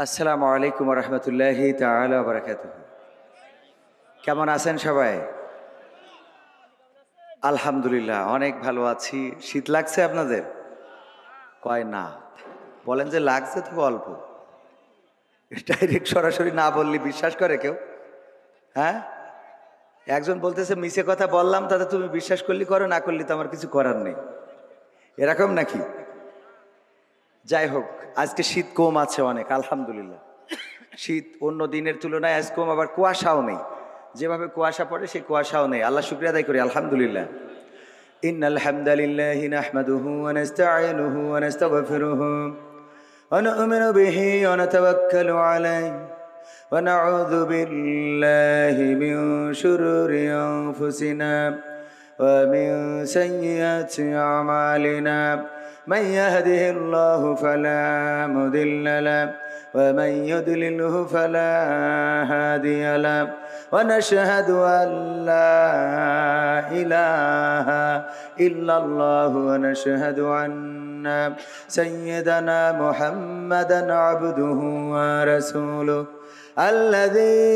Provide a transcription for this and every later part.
আসসালামু আলাইকুম রহমতুল্লাহি তাআলা ওয়া বারাকাতুহু। কেমন আছেন সবাই? আলহামদুলিল্লাহ অনেক ভালো আছি। শীত লাগছে আপনাদের? কয় না, বলেন যে লাগছে তো অল্প। ডাইরেক্ট সরাসরি না বললে বিশ্বাস করে কেউ? হ্যাঁ, একজন বলতেছে মিছে কথা বললাম, তাতে তুমি বিশ্বাস করলি করো, না করলি তো আমার কিছু করার নেই, এরকম নাকি? যাই হোক, আজকে শীত কম আছে অনেক, আলহামদুলিল্লাহ। শীত অন্য দিনের তুলনায় আজ কম, আবার কুয়াশাও নেই। যেভাবে কুয়াশা পড়ে সেই কুয়াশাও নেই, আল্লাহ শুকরিয়া আদায় করি, আলহামদুলিল্লাহ। ইন্নাল হামদালিল্লাহি নাহমাদুহু ওয়া নাস্তাঈনুহু ওয়া নাস্তাগফিরুহু ওয়া নু'মিনু বিহি ওয়া নাতাওয়াক্কালু আলাইহি ওয়া নাউযু বিল্লাহি মিন শুরুরি আনফুসিনা ওয়া মিন সাইয়্যাতি আমালিনা মান ইয়াহদিহিল্লাহু ফালা মুদিল্লা লাহু ومن يضلله فلا هادي له ونشهد أن لا إله إلا الله ونشهد أن سيدنا محمدا عبده ورسوله الذي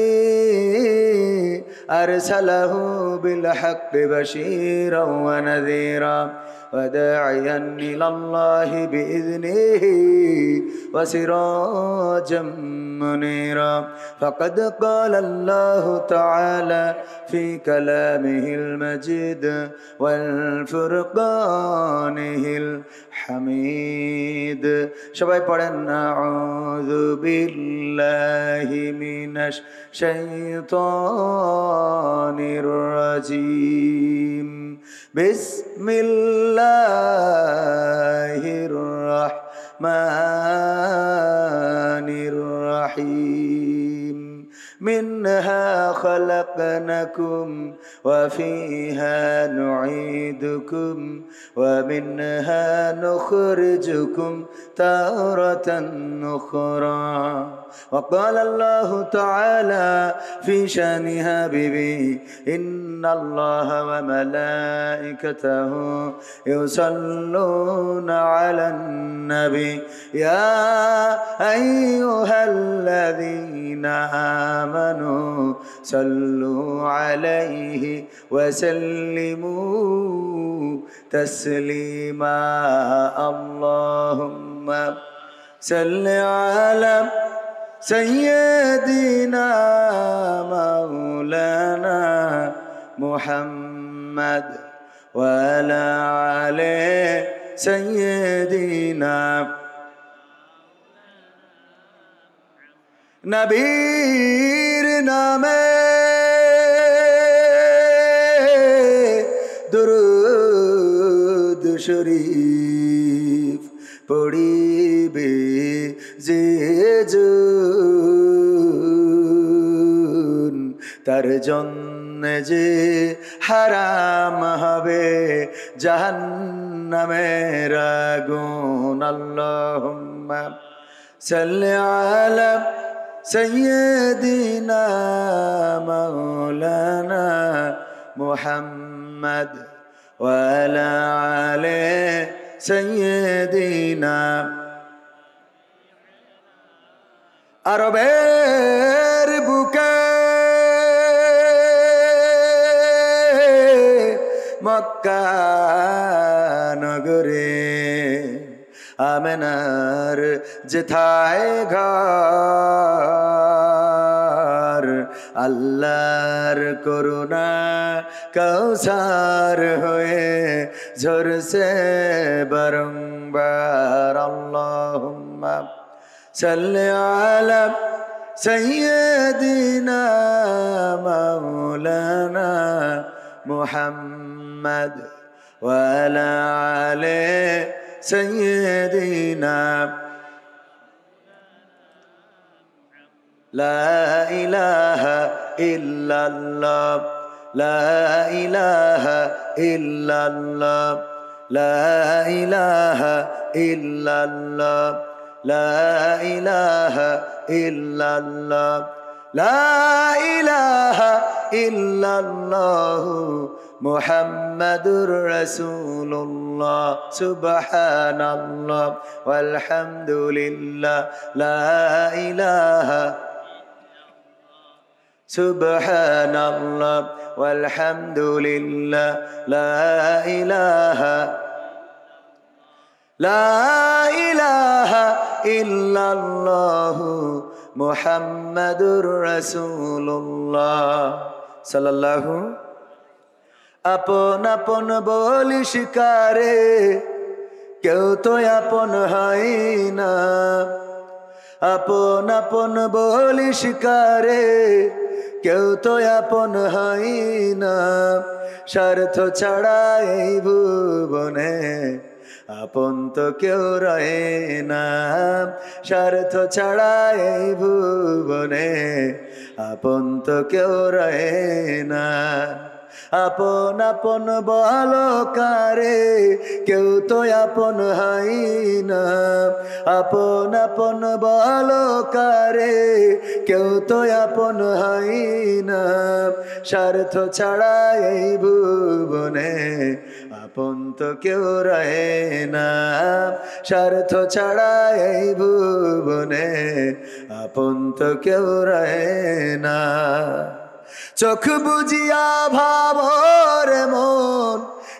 أرسله بالحق بشيرا ونذيرا وداعيا إلى الله بإذنه وسراجا منيرا فقد قال الله تعالى في كلامه المجيد والفرقانه الحميد সবাই পড়েন আউযু বিল্লাহি মিনাশ শাইতানির রাজিম বিসমিল্লাহির রাহমানির রহিম منها خلقناكم وفيها نعيدكم ومنها نخرجكم تارة أخرى وقال الله تعالى في شأن حبيبه إن الله وملائكته يصلون على النبي يا أيها الذين آمنوا صلوا عليه وسلموا تسليما اللهم صل على سيدنا مولانا محمد وعلى آله سيدنا নবীর নামে দুরূদ শরীফ পড়িবে যে জন তার জন্যে যে হারাম হবে জাহান্নামের আগুন আল্লাহুম্মা সাল্লি আলা سيدنا مولانا محمد وعلى آله سيدنا আরবের বুকে মক্কা নগরে আমেনার যেথায় ঘর আল্লাহর করুণা কৌসার হয়ে ঝরছে বারংবার আল্লাহুম্মা সাল্লি আলা সাইয়্যিদিনা মাওলানা মুহাম্মদ ওয়া আলা আলিহি سيدنا لا إله إلا الله لا إله إلا الله لا إله إلا الله لا إله إلا الله লা ইলাহা ইল্লাল্লাহু মুহাম্মাদুর রাসূলুল্লাহ সুবহানাল্লাহ ওয়ালহামদুলিল্লাহ লা ইলাহা সুবহানাল্লাহ ওয়ালহামদুলিল্লাহ লা ইলাহা ইল্লাল্লাহু মুহাম্মাদুর রাসূলুল্লাহ সাল্লাল্লাহু। আপন আপন বলিস কারে, কেউ তো আপন হয় না। আপন আপন বলিস কারে, কেউ তো আপন হয় না। স্বার্থ ছাড়া এই ভুবনে আপন তো কেউ রয়ে না। স্বার্থ ছাড়া এই ভুবনে আপন তো কেউ রয়ে না। আপন আপন বলো কারে, কেউ তো আপন হয় না। আপন আপন বলো কারে, কেউ তো আপন হয় না। স্বার্থ ছাড়া এই ভুবনে আপন তো কেউ রহে না। স্বার্থ ছাড়া এই ভুবনে আপন তো কেউ রহে না। চোখ বুঝিয়া ভাবর মন,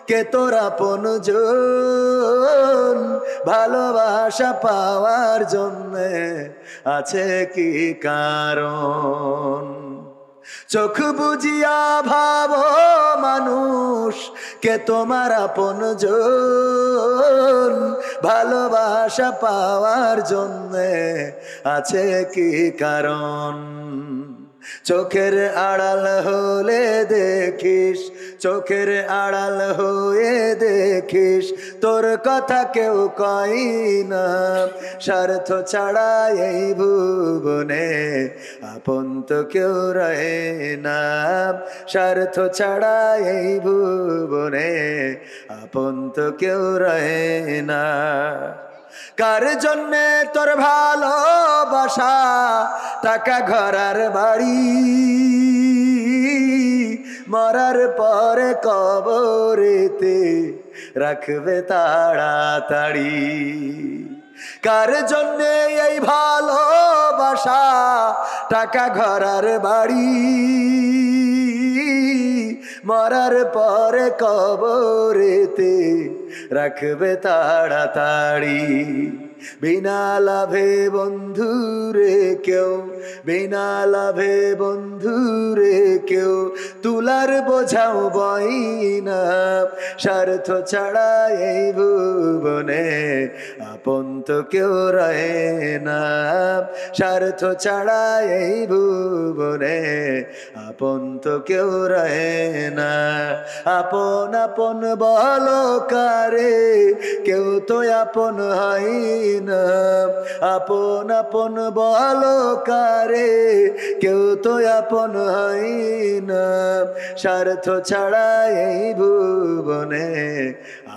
কে তোর আপনজন। ভালোবাসা পাওয়ার জন্যে আছে কি কারণ? চোখ বুঝিয়া ভাবো মানুষ, কে তোমার আপনজন। ভালোবাসা পাওয়ার জন্যে আছে কি কারণ? চোখের আড়াল হলে দেখিস, চোখের আড়াল হয়ে দেখিস, তোর কথা কেউ কয় না। স্বার্থ ছাড়া এই ভুবনে আপন তো কেউ রহে না। স্বার্থ ছাড়া এই ভুবনে আপন তো কেউ রহে না। কার জন্যে তোর ভালোবাসা, টাকা ঘরার বাড়ি, মরার পরে কবরেতে রাখবে তাড়াতাড়ি। কার জন্যে এই ভালোবাসা, টাকা ঘরার বাড়ি, মরার পরে কবরেতে রাখবে তাড়াতাড়ি। বিনা লাভে বন্ধুরে কেউ, বিনা লাভে বন্ধুরে কেউ তুলার বোঝাও বই না। স্বার্থ ছাড়া এই ভুবনে আপন তো কেউ রহে না। স্বার্থ ছাড়া এই ভুবনে আপন তো কেউ রহে না। আপন আপন বলো কারে, কেউ তো আপন হয় না। আপন আপন বলো কারে, কেউ তো আপন হয় না। স্বার্থ ছাড়া এই ভুবনে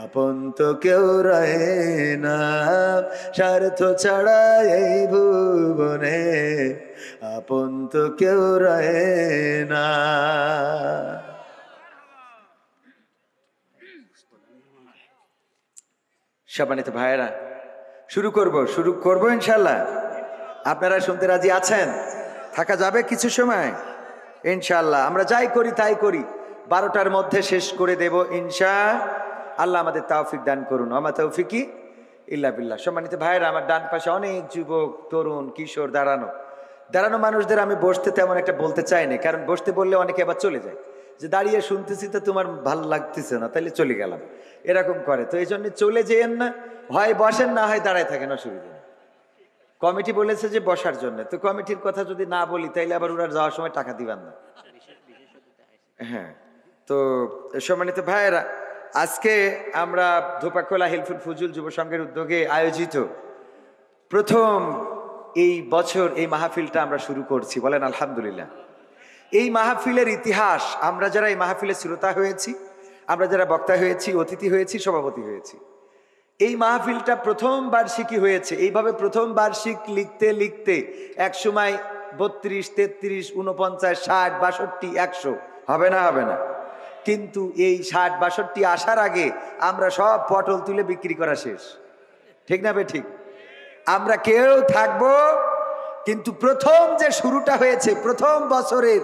আপন তো কেউ রহে না। স্বার্থ ছাড়া এই ভুবনে আপন তো কেউ রহে না। সম্মানিত ভাইয়েরা, শুরু করব ইনশাল্লাহ। আপনারা শুনতে রাজি আছেন? থাকা যাবে কিছু সময় ইনশাল্লাহ। আমরা যাই করি তাই করি, 12টার মধ্যে শেষ করে দেব ইনশা আল্লাহ। আমাদের তৌফিক দান করুন। আমা তৌফিকি ইল্লা বিল্লাহ। সম্মানিত ভাইয়েরা, আমার ডান পাশে অনেক যুবক, তরুণ, কিশোর দাঁড়ানো মানুষদের আমি বসতে তেমন একটা বলতে চাই না, কারণ বসতে বললে অনেকে আবার চলে যায়, যে দাঁড়িয়ে শুনতেছি তো তোমার ভালো লাগতেছে না, তাহলে চলে গেলাম, এরকম করে। তো এই জন্য চলে যেয়েন না, হয় বসেন না হয় দাঁড়ায় থাকেন, অসুবিধা নেই। কমিটি বলেছে যে বসার জন্য, তো কমিটির কথা যদি না বলি তাইলে আবার ওরা যাওয়ার সময় টাকা দিবেন না। হ্যাঁ, তো সম্মানিত ভাইয়েরা, আজকে আমরা ধোপাখোলা হেলফুল ফুজুল যুব সংঘের উদ্যোগে আয়োজিত প্রথম এই বছর এই মাহফিলটা আমরা শুরু করছি। বলেন আলহামদুলিল্লাহ। এই মাহফিলের ইতিহাস, আমরা যারা এই মাহফিলের শ্রোতা হয়েছি, আমরা যারা বক্তা হয়েছি, অতিথি হয়েছি, সভাপতি হয়েছি, এই মাহফিলটা প্রথম বার্ষিকী হয়েছে। এইভাবে প্রথম বার্ষিক লিখতে লিখতে এক সময় 32, 33, 49, 60, 62, 100 হবে না? হবে না? কিন্তু এই 60, 62 আসার আগে আমরা সব পটল তুলে বিক্রি করা শেষ, ঠিক না বে ঠিক? আমরা কেউ থাকবো, কিন্তু প্রথম যে শুরুটা হয়েছে প্রথম বছরের,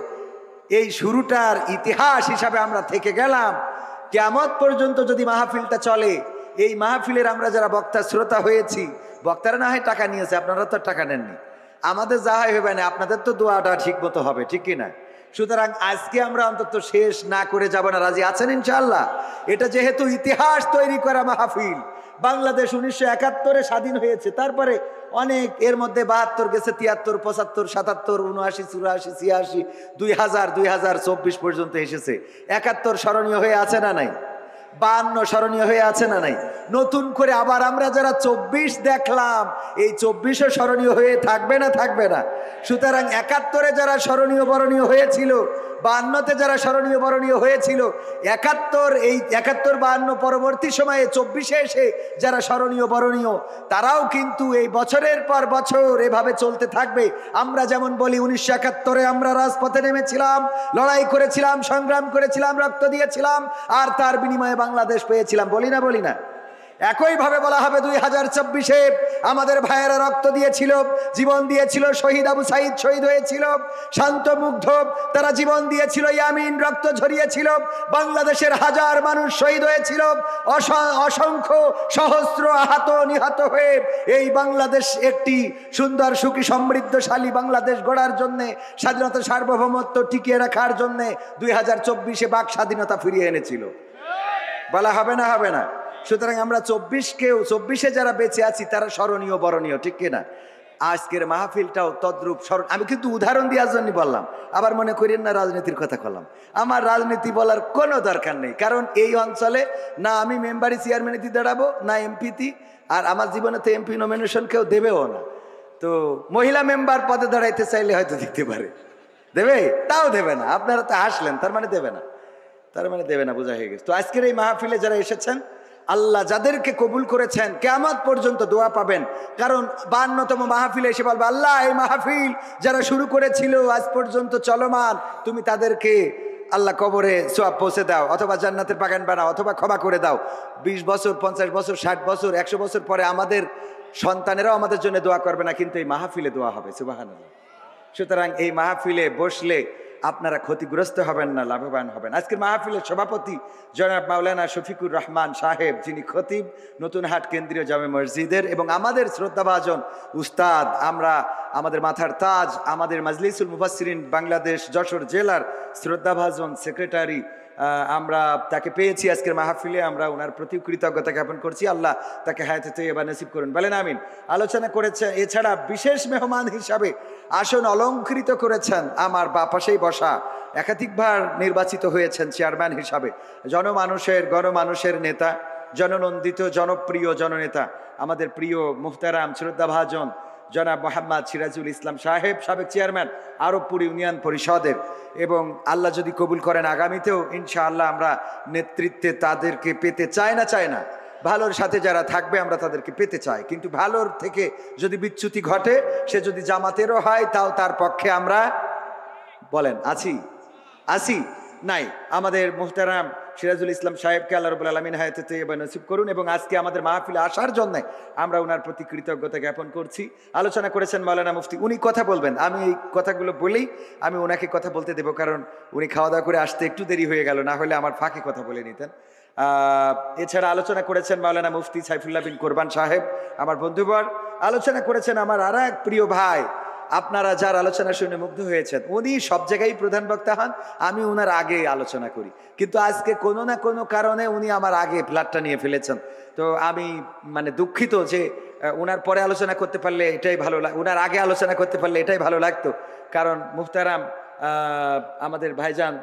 এই শুরুটার ইতিহাস হিসাবে আমরা থেকে গেলাম। কিয়ামত পর্যন্ত যদি মাহফিলটা চলে, এই মাহফিলের আমরা যারা বক্তা শ্রোতা হয়েছি, বক্তারা না হয় টাকা নিয়েছে, আপনারা তো টাকা নেননি, আমাদের যা হয় হবে না, আপনাদের তো দোয়াটা ঠিক মতো হবে, ঠিক কিনা? সুতরাং আজকে আমরা অন্তত শেষ না করে যাব না, রাজি আছেন ইনশাআল্লাহ? এটা যেহেতু ইতিহাস তৈরি করা মাহফিল, বাংলাদেশ 1971-এ স্বাধীন হয়েছে, তারপরে অনেক এর মধ্যে 72 গেছে, 73, 75, 77, 79, 84, 86, 2000, 2024 পর্যন্ত এসেছে। 71 স্মরণীয় হয়ে আছে না নাই? 52 স্মরণীয় হয়ে আছে না নাই? নতুন করে আবার আমরা যারা 24 দেখলাম, এই 24ও স্মরণীয় হয়ে থাকবে না? থাকবে না? সুতরাং 71-এ যারা স্মরণীয় বরণীয় হয়েছিল, 52-তে যারা স্মরণীয় বরণীয় হয়েছিল, 71, এই 71, 52 পরবর্তী সময়ে 24-এ এসে যারা স্মরণীয় বরণীয়, তারাও কিন্তু এই বছরের পর বছর এভাবে চলতে থাকবে। আমরা যেমন বলি 1971-এ আমরা রাজপথে নেমেছিলাম, লড়াই করেছিলাম, সংগ্রাম করেছিলাম, রক্ত দিয়েছিলাম, আর তার বিনিময়ে বাংলাদেশ পেয়েছিলাম, বলি না? বলি না? একইভাবে বলা হবে 2024-এ আমাদের ভাইয়েরা রক্ত দিয়েছিল, জীবন দিয়েছিল, শহীদ আবু সাইদ শহীদ হয়েছিল, শান্ত মুগ্ধ তারা জীবন দিয়েছিল, ইয়ামিন রক্ত ঝরিয়েছিল, বাংলাদেশের হাজার মানুষ শহীদ হয়েছিল, অসংখ্য সহস্র আহত নিহত হয়ে এই বাংলাদেশ একটি সুন্দর সুখী সমৃদ্ধশালী বাংলাদেশ গড়ার জন্যে, স্বাধীনতা সার্বভৌমত্ব টিকিয়ে রাখার জন্যে 2024-এ বাক স্বাধীনতা ফিরিয়ে এনেছিল। বলা হবে না? হবে না? সুতরাং আমরা 24-এ যারা বেঁচে আছি তারা স্মরণীয় বরণীয়, ঠিক কিনা? আজকের মাহফিলটাও তদ্রূপ স্মরণ। আমি কিন্তু উদাহরণ দেওয়ার জন্য বললাম, আবার মনে করেন না রাজনীতির কথা বললাম। আমার রাজনীতি বলার কোনো দরকার নেই, কারণ এই অঞ্চলে না আমি মেম্বারি চেয়ারম্যানিতে দাঁড়াবো, না এমপিতি, আর আমার জীবনে তো এমপি নমিনেশন কেউ দেবেও না। তো মহিলা মেম্বার পদে দাঁড়াইতে চাইলে হয়তো দিতে পারে, দেবে? তাও দেবে না। আপনারা তো হাসলেন, তার মানে দেবে না, তার মানে দেবে না, বোঝা হয়ে গেছে। তো আজকের এই মাহফিলে যারা এসেছেন, আল্লাহ যাদেরকে কবুল করেছেন কিয়ামত পর্যন্ত দোয়া পাবেন। কারণ 52তম মাহফিলে এসে বলবে, আল্লাহ এই মাহফিল যারা শুরু করেছিল আজ পর্যন্ত চলমান, তুমি তাদেরকে আল্লাহ কবরে সওয়াব পৌঁছে দাও, অথবা জান্নাতের বাগান বানাও, অথবা ক্ষমা করে দাও। 20 বছর, 50 বছর, 60 বছর, 100 বছর পরে আমাদের সন্তানেরাও আমাদের জন্য দোয়া করবে না, কিন্তু এই মাহফিলে দোয়া হবে। সুবহানাল্লাহ। সুতরাং এই মাহফিলে বসলে আপনারা ক্ষতিগ্রস্ত হবেন না, লাভবান হবেন। আজকের মাহফিলের সভাপতি জনাব মাওলানা শফিকুর রহমান সাহেব, যিনি খতিব নতুনহাট কেন্দ্রীয় জামে মসজিদের, এবং আমাদের শ্রদ্ধাভাজন উস্তাদ, আমাদের মাথার তাজ, আমাদের মাজলিসুল মুফাসসিরিন বাংলাদেশ যশোর জেলার শ্রদ্ধাভাজন সেক্রেটারি, আমরা তাকে পেয়েছি আজকের মাহফিলে। আমরা ওনার প্রতি কৃতজ্ঞতা জ্ঞাপন করছি। আল্লাহ তাকে হায়াতে তৈয়বা নসিব করুন, বলেন আমিন। আলোচনা করেছে, এছাড়া বিশেষ মেহমান হিসাবে আসন অলঙ্কৃত করেছেন আমার বা পাশেই বসা, একাধিকবার নির্বাচিত হয়েছেন চেয়ারম্যান হিসাবে, গণমানুষের নেতা, জননন্দিত জনপ্রিয় জননেতা, আমাদের প্রিয় মুহতারাম শ্রদ্ধাভাজন জনাব মোহাম্মদ সিরাজুল ইসলাম সাহেব, সাবেক চেয়ারম্যান আরবপুর ইউনিয়ন পরিষদের। এবং আল্লাহ যদি কবুল করেন আগামীতেও ইনশাআল্লাহ আমরা নেতৃত্বে তাদেরকে পেতে চাই না, ভালোর সাথে যারা থাকবে আমরা তাদেরকে পেতে চাই। কিন্তু ভালোর থেকে যদি বিচ্যুতি ঘটে, সে যদি জামাতেরও হয়, তাও তার পক্ষে আমরা বলেন আছি নাই। আমাদের মুহতারাম সিরাজুল ইসলাম সাহেবকে আল্লাহ রাব্বুল আলামিন হায়াতে তৈয়বা নসিব করুন, এবং আজকে আমাদের মাহফিলে আসার জন্য আমরা ওনার প্রতি কৃতজ্ঞতা জ্ঞাপন করছি। আলোচনা করেছেন মাওলানা মুফতি, উনি কথা বলবেন, আমি এই কথাগুলো বলেই আমি ওনাকে কথা বলতে দেব, কারণ উনি খাওয়া দাওয়া করে আসতে একটু দেরি হয়ে গেল, না হলে আমার ফাঁকে কথা বলে নিতেন। এছাড়া আলোচনা করেছেন মাওলানা মুফতি সাইফুল্লাহ বিন কোরবান সাহেব, আমার বন্ধুবর। আলোচনা করেছেন আমার আর এক প্রিয় ভাই, আপনারা যার আলোচনা শুনে মুগ্ধ হয়েছেন, উনি সব জায়গায় প্রধান বক্তা হন, আমি ওনার আগে আলোচনা করি, কিন্তু আজকে কোনো না কোনো কারণে উনি আমার আগে ফ্ল্যাটটা নিয়ে ফেলেছেন। তো আমি দুঃখিত যে ওনার পরে আলোচনা করতে পারলে এটাই ভালো ওনার আগে আলোচনা করতে পারলে এটাই ভালো লাগতো, কারণ মুহতারাম আমাদের ভাইজান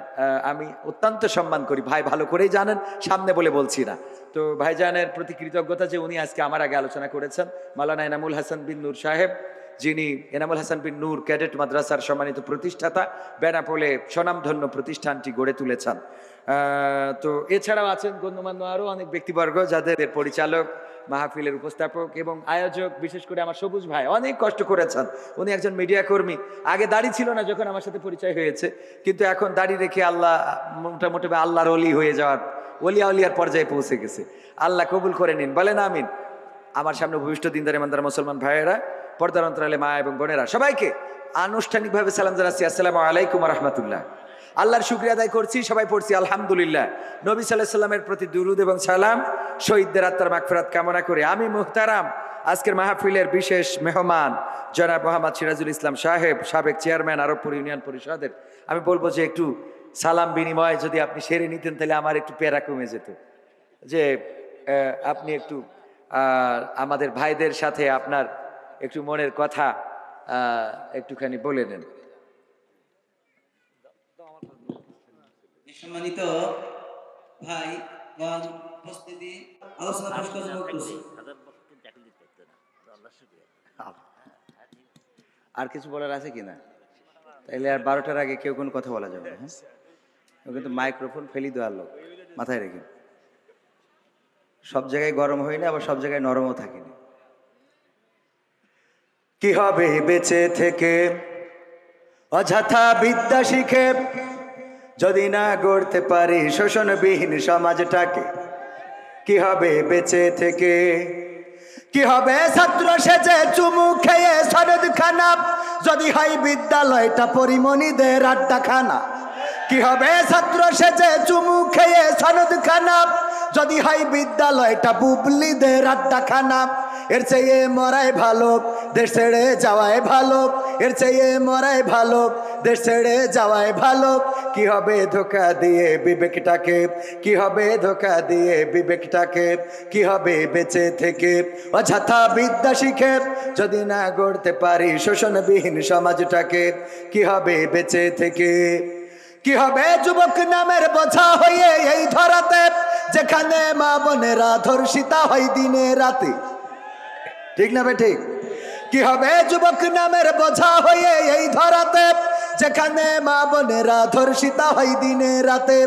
আমি অত্যন্ত সম্মান করি, ভাই ভালো করেই জানেন, সামনে বলে বলছি না। তো ভাইজানের প্রতি কৃতজ্ঞতা যে উনি আজকে আমার আগে আলোচনা করেছেন। মাওলানা এনামুল হাসান বিন নূর সাহেব, যিনি এনামুল হাসান বিন নূর ক্যাডেট মাদ্রাসার সম্মানিত প্রতিষ্ঠাতা, বেনাপোলে স্বনামধন্য প্রতিষ্ঠানটি গড়ে তুলেছেন। তো এছাড়াও আছেন গণ্যমান্য আরও অনেক ব্যক্তিবর্গ, যাদের পরিচালক মাহফিলের উপস্থাপক এবং আয়োজক, বিশেষ করে আমার সবুজ ভাই অনেক কষ্ট করেছেন। উনি একজন মিডিয়া কর্মী, আগে দাড়ি ছিল না যখন আমার সাথে পরিচয় হয়েছে, কিন্তু এখন দাড়ি রেখে আল্লাহ মোটামুটি আল্লাহর অলি হয়ে যাওয়ার, অলিয়া অলিয়ার পর্যায়ে পৌঁছে গেছে। আল্লাহ কবুল করে নিন, বলেন আমিন। আমার সামনে ভূমিষ্ঠ দিনদার ইমানদার মুসলমান ভাইয়েরা, পর্দার অন্তরালে মা এবং বোনেরা, সবাইকে আনুষ্ঠানিকভাবে সালাম জানাচ্ছি, আসসালামু আলাইকুম ওয়া রাহমাতুল্লাহ। আল্লাহর শুকরিয়া আদায় করছি, সবাই পড়ছি আলহামদুলিল্লাহ। নবী সাল্লাল্লাহু আলাইহি সাল্লামের প্রতি দুরূদ এবং সালাম, শহীদদের আত্মার মাগফিরাত কামনা করে আমি মুহতারাম আজকের মাহফিলের বিশেষ মেহমান জনাব মোহাম্মদ সিরাজুল ইসলাম সাহেব, সাবেক চেয়ারম্যান আরবপুর ইউনিয়ন পরিষদের, আমি বলবো যে একটু সালাম বিনিময় যদি আপনি সেরে নিতেন তাহলে আমার একটু প্যারা কমে যেত, যে আপনি একটু আমাদের ভাইদের সাথে আপনার একটু মনের কথা একটুখানি বলে নেন। সম্মানিত ভাই উপস্থিতি, আলোচনা আর কিছু বলার আছে কিনা? তাইলে আর 12টার আগে কেউ কোনো কথা বলা যাবে না। হ্যাঁ, কিন্তু মাইক্রোফোন ফেলি দেওয়ার লোক, মাথায় রেখে। সব জায়গায় গরম হয়নি, আবার সব জায়গায় নরমও থাকেনি। কি হবে বেঁচে থেকে অযথা বিদ্যা শিখে, যদি না গড়তে পারি শোষণবিহীন সমাজটাকে? কি হবে বেঁচে থেকে? কি হবে ছাত্র সেজে চুমু খেয়ে সনদ খানা, যদি হয় বিদ্যালয়টা পরিমণিদের আড্ডাখানা? কি হবে ছাত্র সেজে চুমু খেয়ে সনদ খানা, যদি হয় বিদ্যালয়টা বুবলিদের আড্ডাখানা? এর চেয়ে মরাই ভালো, দেশ ছেড়ে যাওয়াই ভালো। এর চেয়ে মরাই ভালো, দেশ ছেড়ে যাওয়াই ভালো। কি হবে ধোকা দিয়ে বিবেকটাকে? কি হবে ধোকা দিয়ে বিবেকটাকে? কি হবে বেঁচে থেকে অযথা বিদ্যা শিখে, যদি না গড়তে পারি শোষণবিহীন সমাজটাকে? কি হবে বেঁচে থেকে? কি হবে যুবক নামের বোঝা হয়ে এই ধরাতে, যেখানে মা বোনেরা ধর্ষিতা হয় দিনে রাতে? ঠিক না বে ঠিক? কি হবে যুবক নামের বোঝা হয়ে এই ধরাতে, যেখানে মা বোনেরা ধর্ষিতা হয় দিনে রাতে?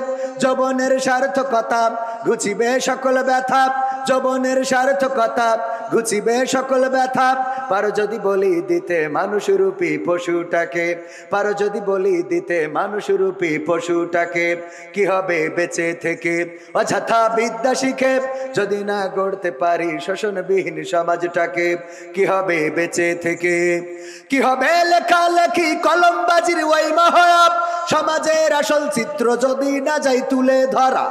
যৌবনের সার্থকতা ঘুচিবে সকল ব্যথা, যৌবনের সার্থকতা ঘুচিবে সকল ব্যথা। পারো যদি বলি দিতে মানুষরূপী পশুটাকে, পারো যদি বলি দিতে মানুষরূপী পশুটাকে? কি হবে বেঁচে থেকে অযথা বিদ্যা শিখে, যদি না গড়তে পারি শোষণবিহীন সমাজটাকে? কি হবে বেঁচে থেকে? কি হবে লেখালেখি কলমবাজির ওই মহড়া, সমাজের আসল চিত্র যদি না যাই তুলে ধরা?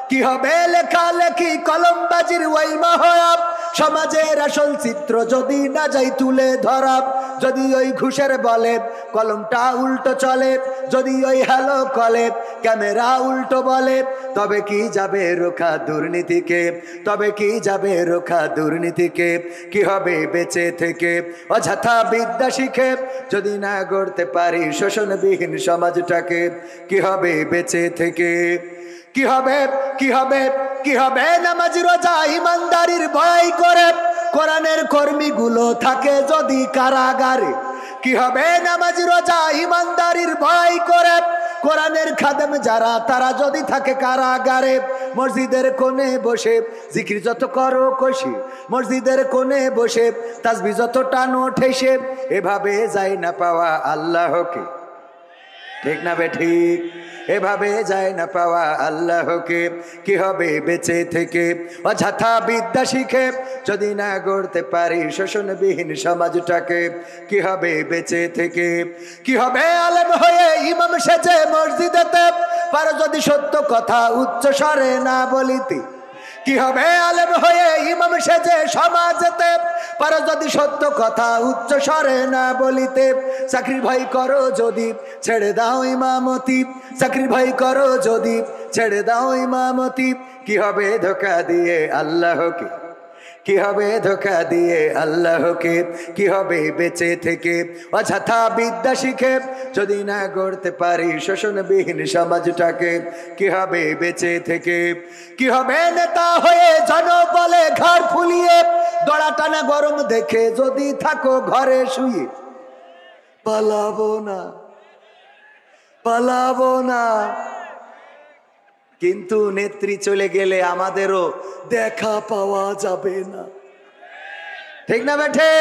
কি হবে লেখালেখি কলমবাজির ওই মহড়া, সমাজের আসল চিত্র যদি না যাই তুলে ধরা? যদি ওই ঘুষের বলে কলমটা উল্টো চলে, যদি ওই হ্যালো কলে ক্যামেরা উল্টো বলে, তবে কি যাবে রোখা দুর্নীতিকে? তবে কি যাবে রোখা দুর্নীতিকে? কি হবে বেঁচে থেকে অযথা বিদ্যা শিখে, যদি না গড়তে পারি শোষণবিহীন সমাজটাকে? কি হবে বেঁচে থেকে? কি হবে, কি হবে, কি হবে নামাজ রোজা ইমানদারির ভয় করে, কোরআনের কর্মীগুলো থাকে যদি কারাগারে? কি হবে নামাজ রোজা ইমানদারির ভয় করে, কোরআনের খাদেম যারা তারা যদি থাকে কারাগারে? মসজিদের কোণে বসে জিকির যত করো কষি, মসজিদের কোণে বসে তাসবিহ যত টানো ঠেসে, এভাবে যায় না পাওয়া আল্লাহকে। ঠিক না বে ঠিক? এভাবে যায় না পাওয়া আল্লাহকে। কি হবে বেঁচে থেকে অযথা বিদ্যা শিখে, যদি না গড়তে পারি শোষণবিহীন সমাজটাকে? কি হবে বেঁচে থেকে? কি হবে আলেম হয়ে ইমাম সেজে মসজিদেতে, পারো যদি সত্য কথা উচ্চ স্বরে না বলিতে? কি হবে আলেম হয়ে ইমাম সেজে সমাজেতে, পারো যদি সত্য কথা উচ্চ স্বরে না বলিতে? চাকরির ভয় করো যদি ছেড়ে দাও ইমামতি, চাকরির ভয় করো যদি ছেড়ে দাও ইমামতি। কি হবে ধোকা দিয়ে আল্লাহকে? কি হবে ধোকা দিয়ে আল্লাহকে? কি হবে বেঁচে থেকে অযথা বিদ্যা শিখে, যদি না গড়তে পারি শোষণবিহীন সমাজটাকে? কি হবে বেঁচে থেকে? কি হবে নেতা হয়ে জনবলে ঘর ফুলিয়ে, দড়া টানা গরম দেখে যদি থাকো ঘরে শুয়ে? পালাবো না, পালাবো না, কিন্তু নেত্রী চলে গেলে আমাদেরও দেখা পাওয়া যাবে না। ঠিক না বেঠে?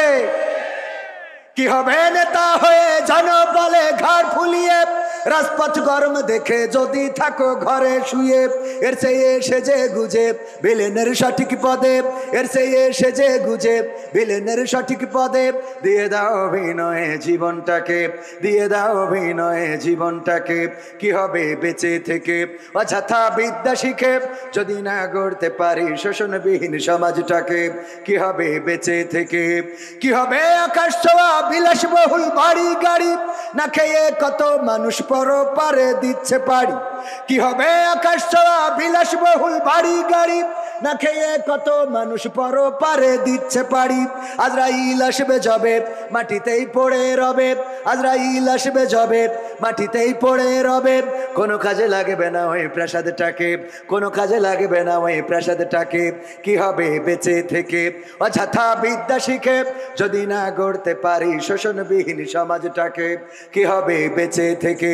কি হবে নেতা হয়ে জনবলে ঘাড় ফুলিয়ে, রাজপথ গরম দেখে যদি থাকো ঘরে শুয়ে, এর চেয়ে সেজে গুজে ভিলেনের সঠিক পদে, এর চেয়ে সেজে গুজে ভিলেনের সঠিক পদে, দিয়ে দাও অভিনয়ে জীবনটাকে, দিয়ে দাও অভিনয়ে জীবনটাকে। কি হবে বেঁচে থেকে অযথা বিদ্যা শিখে, যদি না গড়তে পারি শোষণবিহীন সমাজটাকে? কি হবে বেঁচে থেকে? কি হবে আকাশ ছোঁয়া বিলাসবহুল বাড়ি গাড়ি, না খেয়ে কত মানুষ পরপারে দিচ্ছে পাড়ি? কি হবে আকাশ ছোঁয়া বিলাসবহুল বাড়ি গাড়ি, না খেয়ে কত মানুষ পরপারে দিচ্ছে পাড়ি? আজরাইল আসবে যাবে মাটিতেই পড়ে রবে, আজরাইল আসবে যাবে মাটিতেই পড়ে রবে। কোনো কাজে লাগবে না ওই প্রাসাদটাকে, কোনো কাজে লাগবে না ওই প্রাসাদটাকে। কি হবে বেঁচে থেকে অযথা বিদ্যা শিখে, যদি না গড়তে পারি শোষণবিহীন সমাজটাকে? কি হবে বেঁচে থেকে?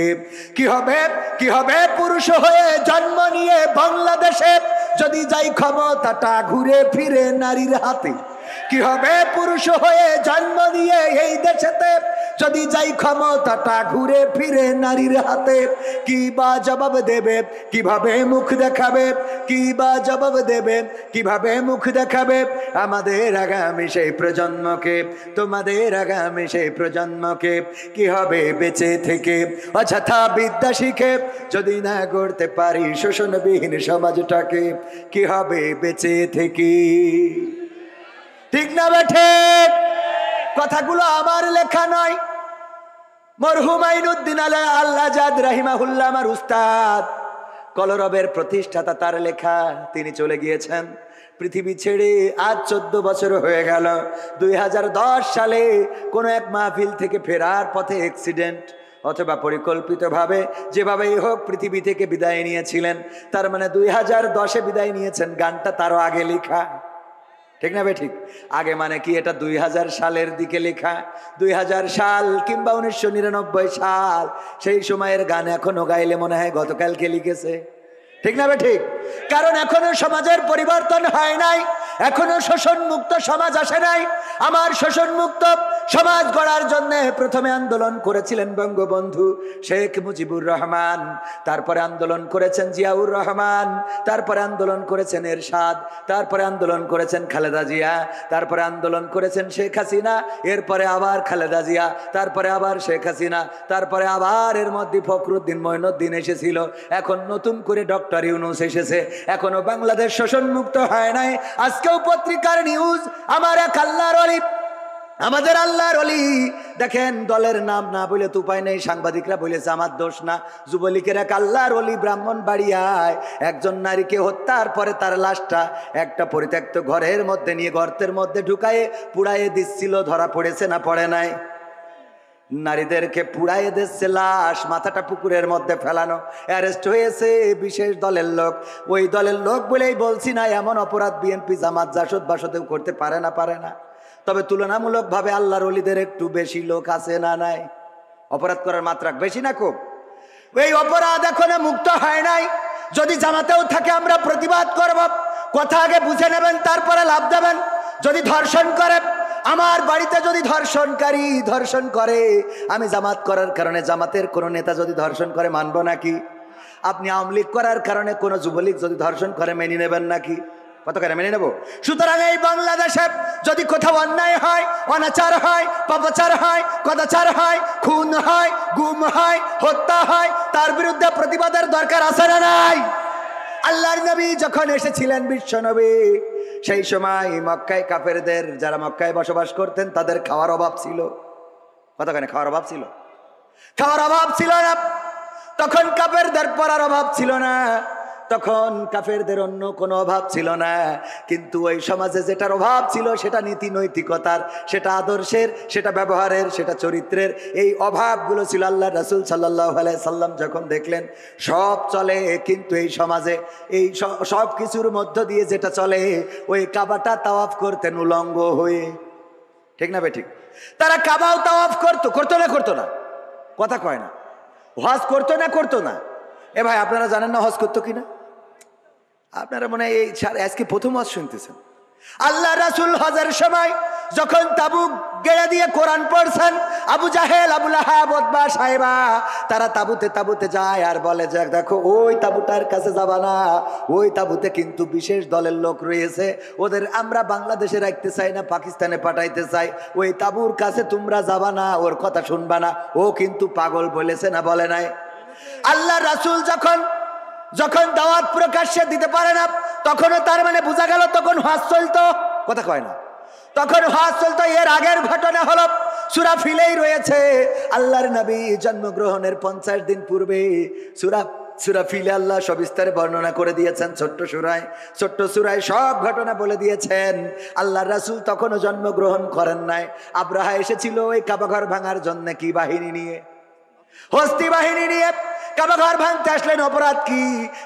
কি হবে, কি হবে পুরুষ হয়ে জন্ম নিয়ে বাংলাদেশে, যদি যাই ক্ষমতাটা ঘুরে ফিরে নারীর হাতে? কি হবে পুরুষ হয়ে জন্ম নিয়ে এই দেশেতে, যদি যাই ক্ষমতাটা ঘুরে ফিরে নারীর হাতে? কি বা জবাব দেবে, কিভাবে মুখ দেখাবে? কি বা জবাব দেবে, কিভাবে মুখ দেখাবে আমাদের আগামী সেই প্রজন্মকে, তোমাদের আগামী সেই প্রজন্মকে? কি হবে বেঁচে থেকে অযথা বিদ্যা শিখে, যদি না গড়তে পারি শোষণবিহীন সমাজটাকে? কি হবে বেঁচে থেকে? ঠিক না বেঠে? কথাগুলো আমার লেখা নয়, মরহুম আইনুদ্দিন আল্লাহ জাদ রাহিমাহুল্লাহ, আমার উস্তাদ, কলরবের প্রতিষ্ঠাতা, তার লেখা। তিনি চলে গিয়েছেন পৃথিবী ছেড়ে, আজ 14 বছর হয়ে গেল। 2010 সালে কোনো এক মাহফিল থেকে ফেরার পথে অ্যাক্সিডেন্ট অথবা পরিকল্পিতভাবে যেভাবেই হোক পৃথিবী থেকে বিদায় নিয়েছিলেন। তার মানে 2010-এ বিদায় নিয়েছেন, গানটা তারও আগে লেখা। ঠিক না বে ঠিক? আগে মানে কি, এটা 2000 সালের দিকে লেখা। 2000 সাল কিংবা 1999 সাল, সেই সময়ের গান এখনো গাইলে মনে হয় গতকালকে লিখেছে। ঠিক না বে ঠিক? কারণ এখনো সমাজের পরিবর্তন হয় নাই, এখনো শোষণ মুক্ত সমাজ আসে নাই। আমার শোষণ মুক্ত সমাজ গড়ার জন্য প্রথমে আন্দোলন করেছিলেন বঙ্গবন্ধু শেখ মুজিবুর রহমান, তারপরে আন্দোলন করেছেন জিয়াউর রহমান, তারপরে আন্দোলন করেছেন এরশাদ, তারপরে আন্দোলন করেছেন খালেদা জিয়া, তারপরে আন্দোলন করেছেন শেখ হাসিনা, এরপরে আবার খালেদা জিয়া, তারপরে আবার শেখ হাসিনা, তারপরে আবার এর মধ্যে ফখরুদ্দিন মঈনুদ্দিন এসেছিল, এখন নতুন করে ডক্টর ইউনূস এসেছে। এখনো বাংলাদেশ শোষণ মুক্ত হয় নাই। আজকেও পত্রিকার নিউজ, আমার এক আল্লাহর ওলি, আমাদের আল্লাহর ওলি, দেখেন দলের নাম না বলে তো উপায় নেই, সাংবাদিকরা বলেছে আমার দোষ না। যুবলীগের এক আল্লাহর ওলি ব্রাহ্মণবাড়িয়ায় একজন নারীকে হত্যার পরে তার লাশটা একটা পরিত্যক্ত ঘরের মধ্যে নিয়ে গর্তের মধ্যে ঢুকায়ে পুড়াইয়ে দিচ্ছিল, ধরা পড়েছে না পড়ে নাই? নারীদেরকে পুড়াইয়ে দিচ্ছে, লাশ মাথাটা পুকুরের মধ্যে ফেলানো, অ্যারেস্ট হয়েছে বিশেষ দলের লোক। ওই দলের লোক বলেই বলছি না, এমন অপরাধ বিএনপি জামাত জাসদ বাসদেও করতে পারে না, পারে না। তবে তুলনামূলকভাবে আল্লাহর ওলিদের একটু বেশি লোক আছে না নাই? অপরাধ করার মাত্রা বেশি না খুব? এই অপরাধ এখনো মুক্ত হয় নাই। যদি জামাতেও থাকে আমরা প্রতিবাদ করব। কথা আগে বুঝে নেবেন, তারপরে লাভ দেবেন। যদি ধর্ষণ করে, আমার বাড়িতে যদি ধর্ষণকারী ধর্ষণ করে, আমি জামাত করার কারণে জামাতের কোনো নেতা যদি ধর্ষণ করে মানব নাকি? আপনি আওয়ামী লীগ করার কারণে কোনো যুবলীগ যদি ধর্ষণ করে মেনে নেবেন নাকি? কত করে মেনে নেব? সুতরাং এই বাংলাদেশে যদি কোথাও অন্যায় হয়, অনাচার হয়, পাপাচার হয়, কদাচার হয়, খুন হয়, গুম হয়, হত্যা হয়, তার বিরুদ্ধে প্রতিবাদের দরকার আছে না নাই? আল্লাহর নবী যখন এসেছিলেন, বিশ্ব নবী, সেই সময় মক্কায় কাফেরদের, যারা মক্কায় বসবাস করতেন, তাদের খাওয়ার অভাব ছিল। কতখানি খাওয়ার অভাব ছিল? খাওয়ার অভাব ছিল না। তখন কাফেরদের পড়ার অভাব ছিল না, তখন কাফেরদের অন্য কোনো অভাব ছিল না। কিন্তু ওই সমাজে যেটার অভাব ছিল, সেটা নীতি নৈতিকতার, সেটা আদর্শের, সেটা ব্যবহারের, সেটা চরিত্রের, এই অভাবগুলো ছিল। আল্লাহ রাসূল সাল্লাল্লাহু আলাইহি সাল্লাম যখন দেখলেন সব চলে, কিন্তু এই সমাজে এই সব কিছুর মধ্য দিয়ে যেটা চলে, ওই কাবাটা তাওয়াফ করতেন উলঙ্গ হয়ে। ঠিক না বে ঠিক? তারা কাবাও তাওয়াফ করতো, করতো না? করতো না? কথা কয় না। হজ করতো না? করতো না? এ ভাই, আপনারা জানেন না হজ করতো কিনা? আপনারা মনে হয় এই আজকে প্রথম হজ শুনতেছেন। আল্লাহ রাসূল হজের সময় যখন তাবুক গেড়ে দিয়ে কোরআন পড়ছেন, আবু জাহেল, আবু লাহাব, উতবা, সাইবা তারা তাবুতে যায় আর বলে যে দেখো ওই তাবুটার কাছে যাবা না, ওই তাবুতে কিন্তু বিশেষ দলের লোক রয়েছে, ওদের আমরা বাংলাদেশে রাখতে চাই না, পাকিস্তানে পাঠাইতে চাই, ওই তাবুর কাছে তোমরা যাবা না, ওর কথা শুনবা না, ও কিন্তু পাগল বলেছে না বলে নাই? আল্লাহ রাসূল যখন দাওয়াত প্রকাশ্যে দিতে পারে না, তখনও তার মানে বোঝা গেল তখন হজ চলতো, কথা কয় না, তখন হজ চলতো। এর আগের ঘটনা হলো সূরা ফিলেই রয়েছে, আল্লাহর নবী জন্মগ্রহণের 50 দিন পূর্বে সূরা ফিলে আল্লাহ সবিস্তারে বর্ণনা করে দিয়েছেন। ছোট্ট সূরায় সব ঘটনা বলে দিয়েছেন। আল্লাহর রাসূল তখনও জন্মগ্রহণ করেন নাই। আব্রাহা এসেছিল ওই কাবা ঘর ভাঙার জন্য, কি বাহিনী নিয়ে? হস্তি বাহিনী নিয়ে কাবা ঘর ভাঙতে আসলেন। অপরাধ কি?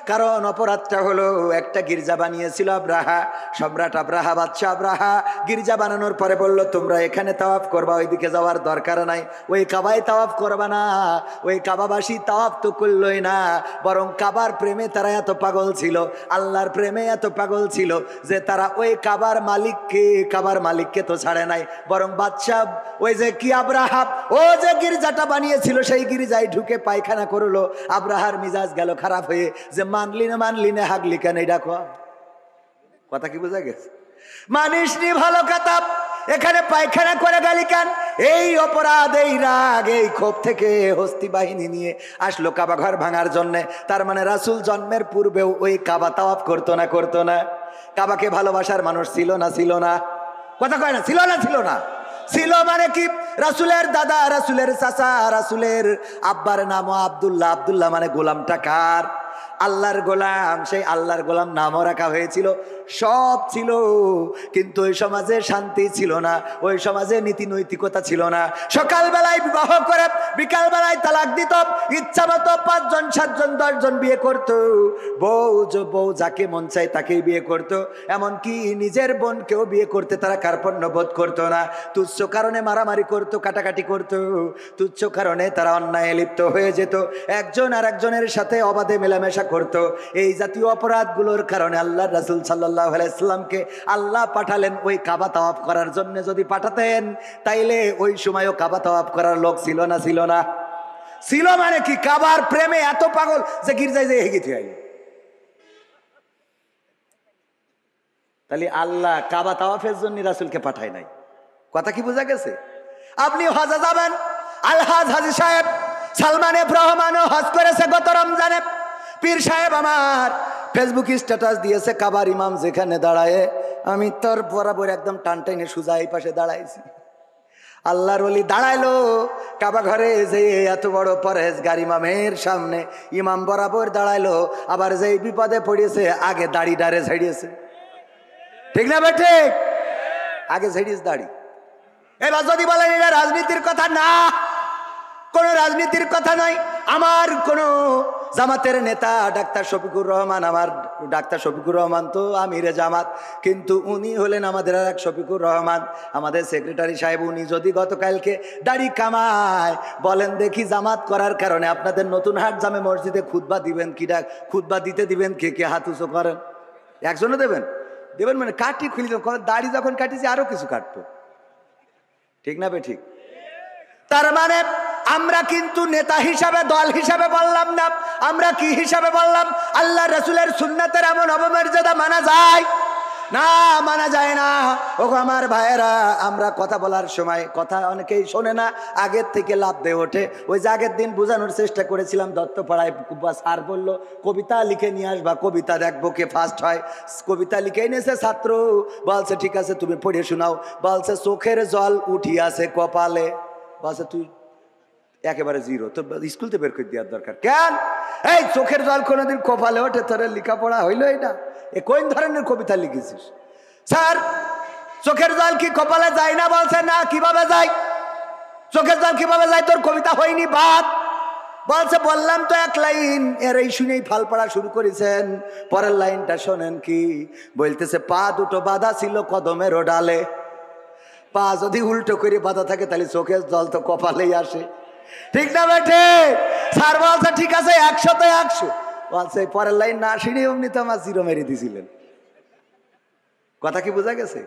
কারণ অপরাধটা হলো একটা গির্জা বানিয়েছিল আব্রাহা, সম্রাট আব্রাহা, বাদশা আব্রাহা। গির্জা বানানোর পরে বলল তোমরা এখানে তাওয়াফ করবা, ওইদিকে যাওয়ার দরকার নাই, ওই কাবায় তাওয়াফ করবা না। ওই কাবাবাসী তাওয়াফ তো করলই না, বরং কাবার প্রেমে তারা এত পাগল ছিল, আল্লাহর প্রেমে এত পাগল ছিল যে তারা ওই কাবার মালিককে তো ছাড়ে নাই, বরং বাদশা ওই যে কি আব্রাহা ও যে গির্জাটা বানিয়েছিল সেই গির্জায় ঢুকে পায়খানা করলো। আব্রাহার মিজাজ গেল খারাপ হয়ে, যে মানলি না হাগলি কেন? এই ডাকো, কথা কি বোঝা গেছে? মানিস নি ভালো কথা, এখানে পায়খানা করে গেলি কেন? এই অপরাধ, এই রাগ, এই ক্ষোভ থেকে হস্তি বাহিনী নিয়ে আসলো কাবা ঘর ভাঙার জন্যে। তার মানে রাসূল জন্মের পূর্বেও ওই কাবা তাওয়াফ করতো না? কাবাকে ভালোবাসার মানুষ ছিল না? কথা কয় না, ছিল না? ছিল মানে কি? রাসূলের দাদা, রাসূলের চাচা, রাসূলের আব্বার নামও আব্দুল্লাহ মানে গোলামটা কার? আল্লাহর গোলাম। সেই আল্লাহর গোলাম নামও রাখা হয়েছিল, সব ছিল, কিন্তু ওই সমাজে শান্তি ছিল না, ওই সমাজে নীতি নৈতিকতা ছিল না। সকালবেলায় বিবাহ করে বিকালবেলায় তালাক দিত, ইচ্ছা মতো 5 জন 7 জন 10 জন বিয়ে করত, বউ যাকে মন চায় তাকেই বিয়ে করত, এমনকি নিজের বোনকেও বিয়ে করতে তারা কার্পণ্য বোধ করতো না। তুচ্ছ কারণে মারামারি করত, কাটাকাটি করত, তুচ্ছ কারণে তারা অন্যায় লিপ্ত হয়ে যেত, একজন আর একজনের সাথে অবাধে মেলামেশা করত। এই জাতীয় অপরাধগুলোর কারণে আল্লাহ রাসূল সাল্লাল্লাহু আলাইহি সাল্লামকে আল্লাহ পাঠালেন ওই কাবা তাওয়াফ করার জন্য। যদি পাঠাতেন তাইলে ওই সময়ও কাবা তাওয়াফ করার লোক ছিল না? ছিল মানে কি? কাবার প্রেমে এত পাগল যে গির্জায় যেয়ে হেগে থুয়ে আইল। তাহলে আল্লাহ কাবা তাওয়াফের জন্য রাসূলকে পাঠায় নাই, কথা কি বোঝা গেছে? আপনি হজে যাবেন, আলহাজ হাজী সাহেব সালমান এফ রহমানও হজ করেছে গত রমজানে। পীর সাহেব আমার ফেসবুক স্ট্যাটাস দিয়েছে, কাবার ইমাম যেখানে দাঁড়ায় আমি তোর বরাবর একদম টানটাইনে সোজা এই পাশে দাঁড়াইছি। আল্লাহর ওলি দাঁড়াইলো কাবা ঘরে, যে এত বড় পরহেজগার ইমামের সামনে ইমাম বরাবর দাঁড়াইলো, আবার যেই বিপদে পড়েছে আগে দাড়ি ডারে ঝাড়িয়েছে, ঠিক না বেঠে? আগে ঝাড়িয়েছে দাড়ি। এবার যদি বলেন এটা রাজনীতির কথা, না, কোন রাজনীতির কথা নয়। আমার কোন জামাতের নেতা ডাক্তার শফিকুর রহমান, আমার ডাক্তার শফিকুর রহমান তো আমিরে জামাত, কিন্তু উনি হলেন আমাদের আর এক শফিকুর রহমান, আমাদের সেক্রেটারি সাহেব। উনি যদি গতকালকে দাড়ি কামায়, বলেন দেখি জামাত করার কারণে আপনাদের নতুন হাট জামে মসজিদে খুতবা দিবেন কি? খুতবা দিতে দিবেন কে? হাত উঁচু করেন। একজনও দেবেন মানে কাটি খুলি, দাড়ি যখন কাটিছি আরো কিছু কাটবো, ঠিক না বে ঠিক? তার মানে আমরা কিন্তু নেতা হিসাবে, দল হিসাবে বললাম না, আমরা কি হিসাবে বললাম? আল্লাহ রাসূলের সুন্নাতের এমন অবমর্যাদা মানা যায় না? মানা যায় না। ও আমার ভাইয়েরা, আমরা কথা বলার সময় কথা অনেকেই শোনে না, আগের থেকে লাভ দিয়ে ওঠে। ওই যে আগের দিন বোঝানোর চেষ্টা করেছিলাম, দত্তপাড়ায় স্যার বলল কবিতা লিখে নিয়ে আসবা, কবিতা দেখবো কে ফার্স্ট হয়। কবিতা লিখে এনেছে ছাত্র, বলছে ঠিক আছে তুমি পড়ে শোনাও। বলছে চোখের জল উঠিয়াছে কপালে, বলছে তুই একেবারে জিরো, তোর স্কুল তো বের করে দেওয়ার দরকার। কেন? এই চোখের জল কোনোদিন কপালে ওঠে? তোর লেখাপড়া হইলো এটা? এ কোন ধরনের কবিতা লিখেছিস? স্যার চোখের জল কি কপালে যায় না? বলছে না। কিভাবে যায়? চোখের জল কিভাবে যায়? তোর কবিতা হয়নি বাদ। বলছে বললাম তো এক লাইন, এর এই শুনেই ফাল পড়া শুরু করেছেন। পরের লাইনটা শোনেন কি বলতেছে, পা দুটো বাঁধা ছিল কদমের ডালে। পা যদি উল্টো করে বাঁধা থাকে তাহলে চোখের জল তো কপালেই আসে, ঠিক না বেঠে? স্যার বলছে ঠিক আছে 100-তে 100। বলছে পরের লাইন না শুনে অমনি তো আমার জিরো মেরে দিয়েছিলেন, কথা কি বোঝা গেছে?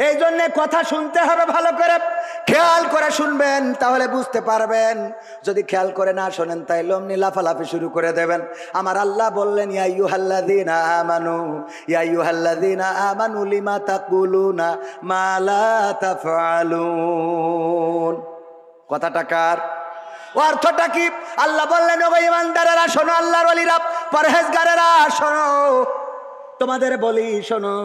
এই জন্য কথা শুনতে হবে ভালো করে, খেয়াল করে শুনবেন, তাহলে বুঝতে পারবেন। যদি খেয়াল করে না শোনেন তাইলে অমনি লাফালাফি শুরু করে দেবেন। আমার আল্লাহ বললেন, ইয়া আইয়ুহাল্লাযীনা আমানু, ইয়া আইয়ুহাল্লাযীনা আমানু লিমা তাকুলুনা মা লা তাফআলুন। কথাটা কার? অর্থটা কি? আল্লাহ বললেন, ও ঈমানদারেরা শোনো, আল্লাহর ওলিরা, পরহেজগারেরা শোনো, তোমাদের বলি শোনো,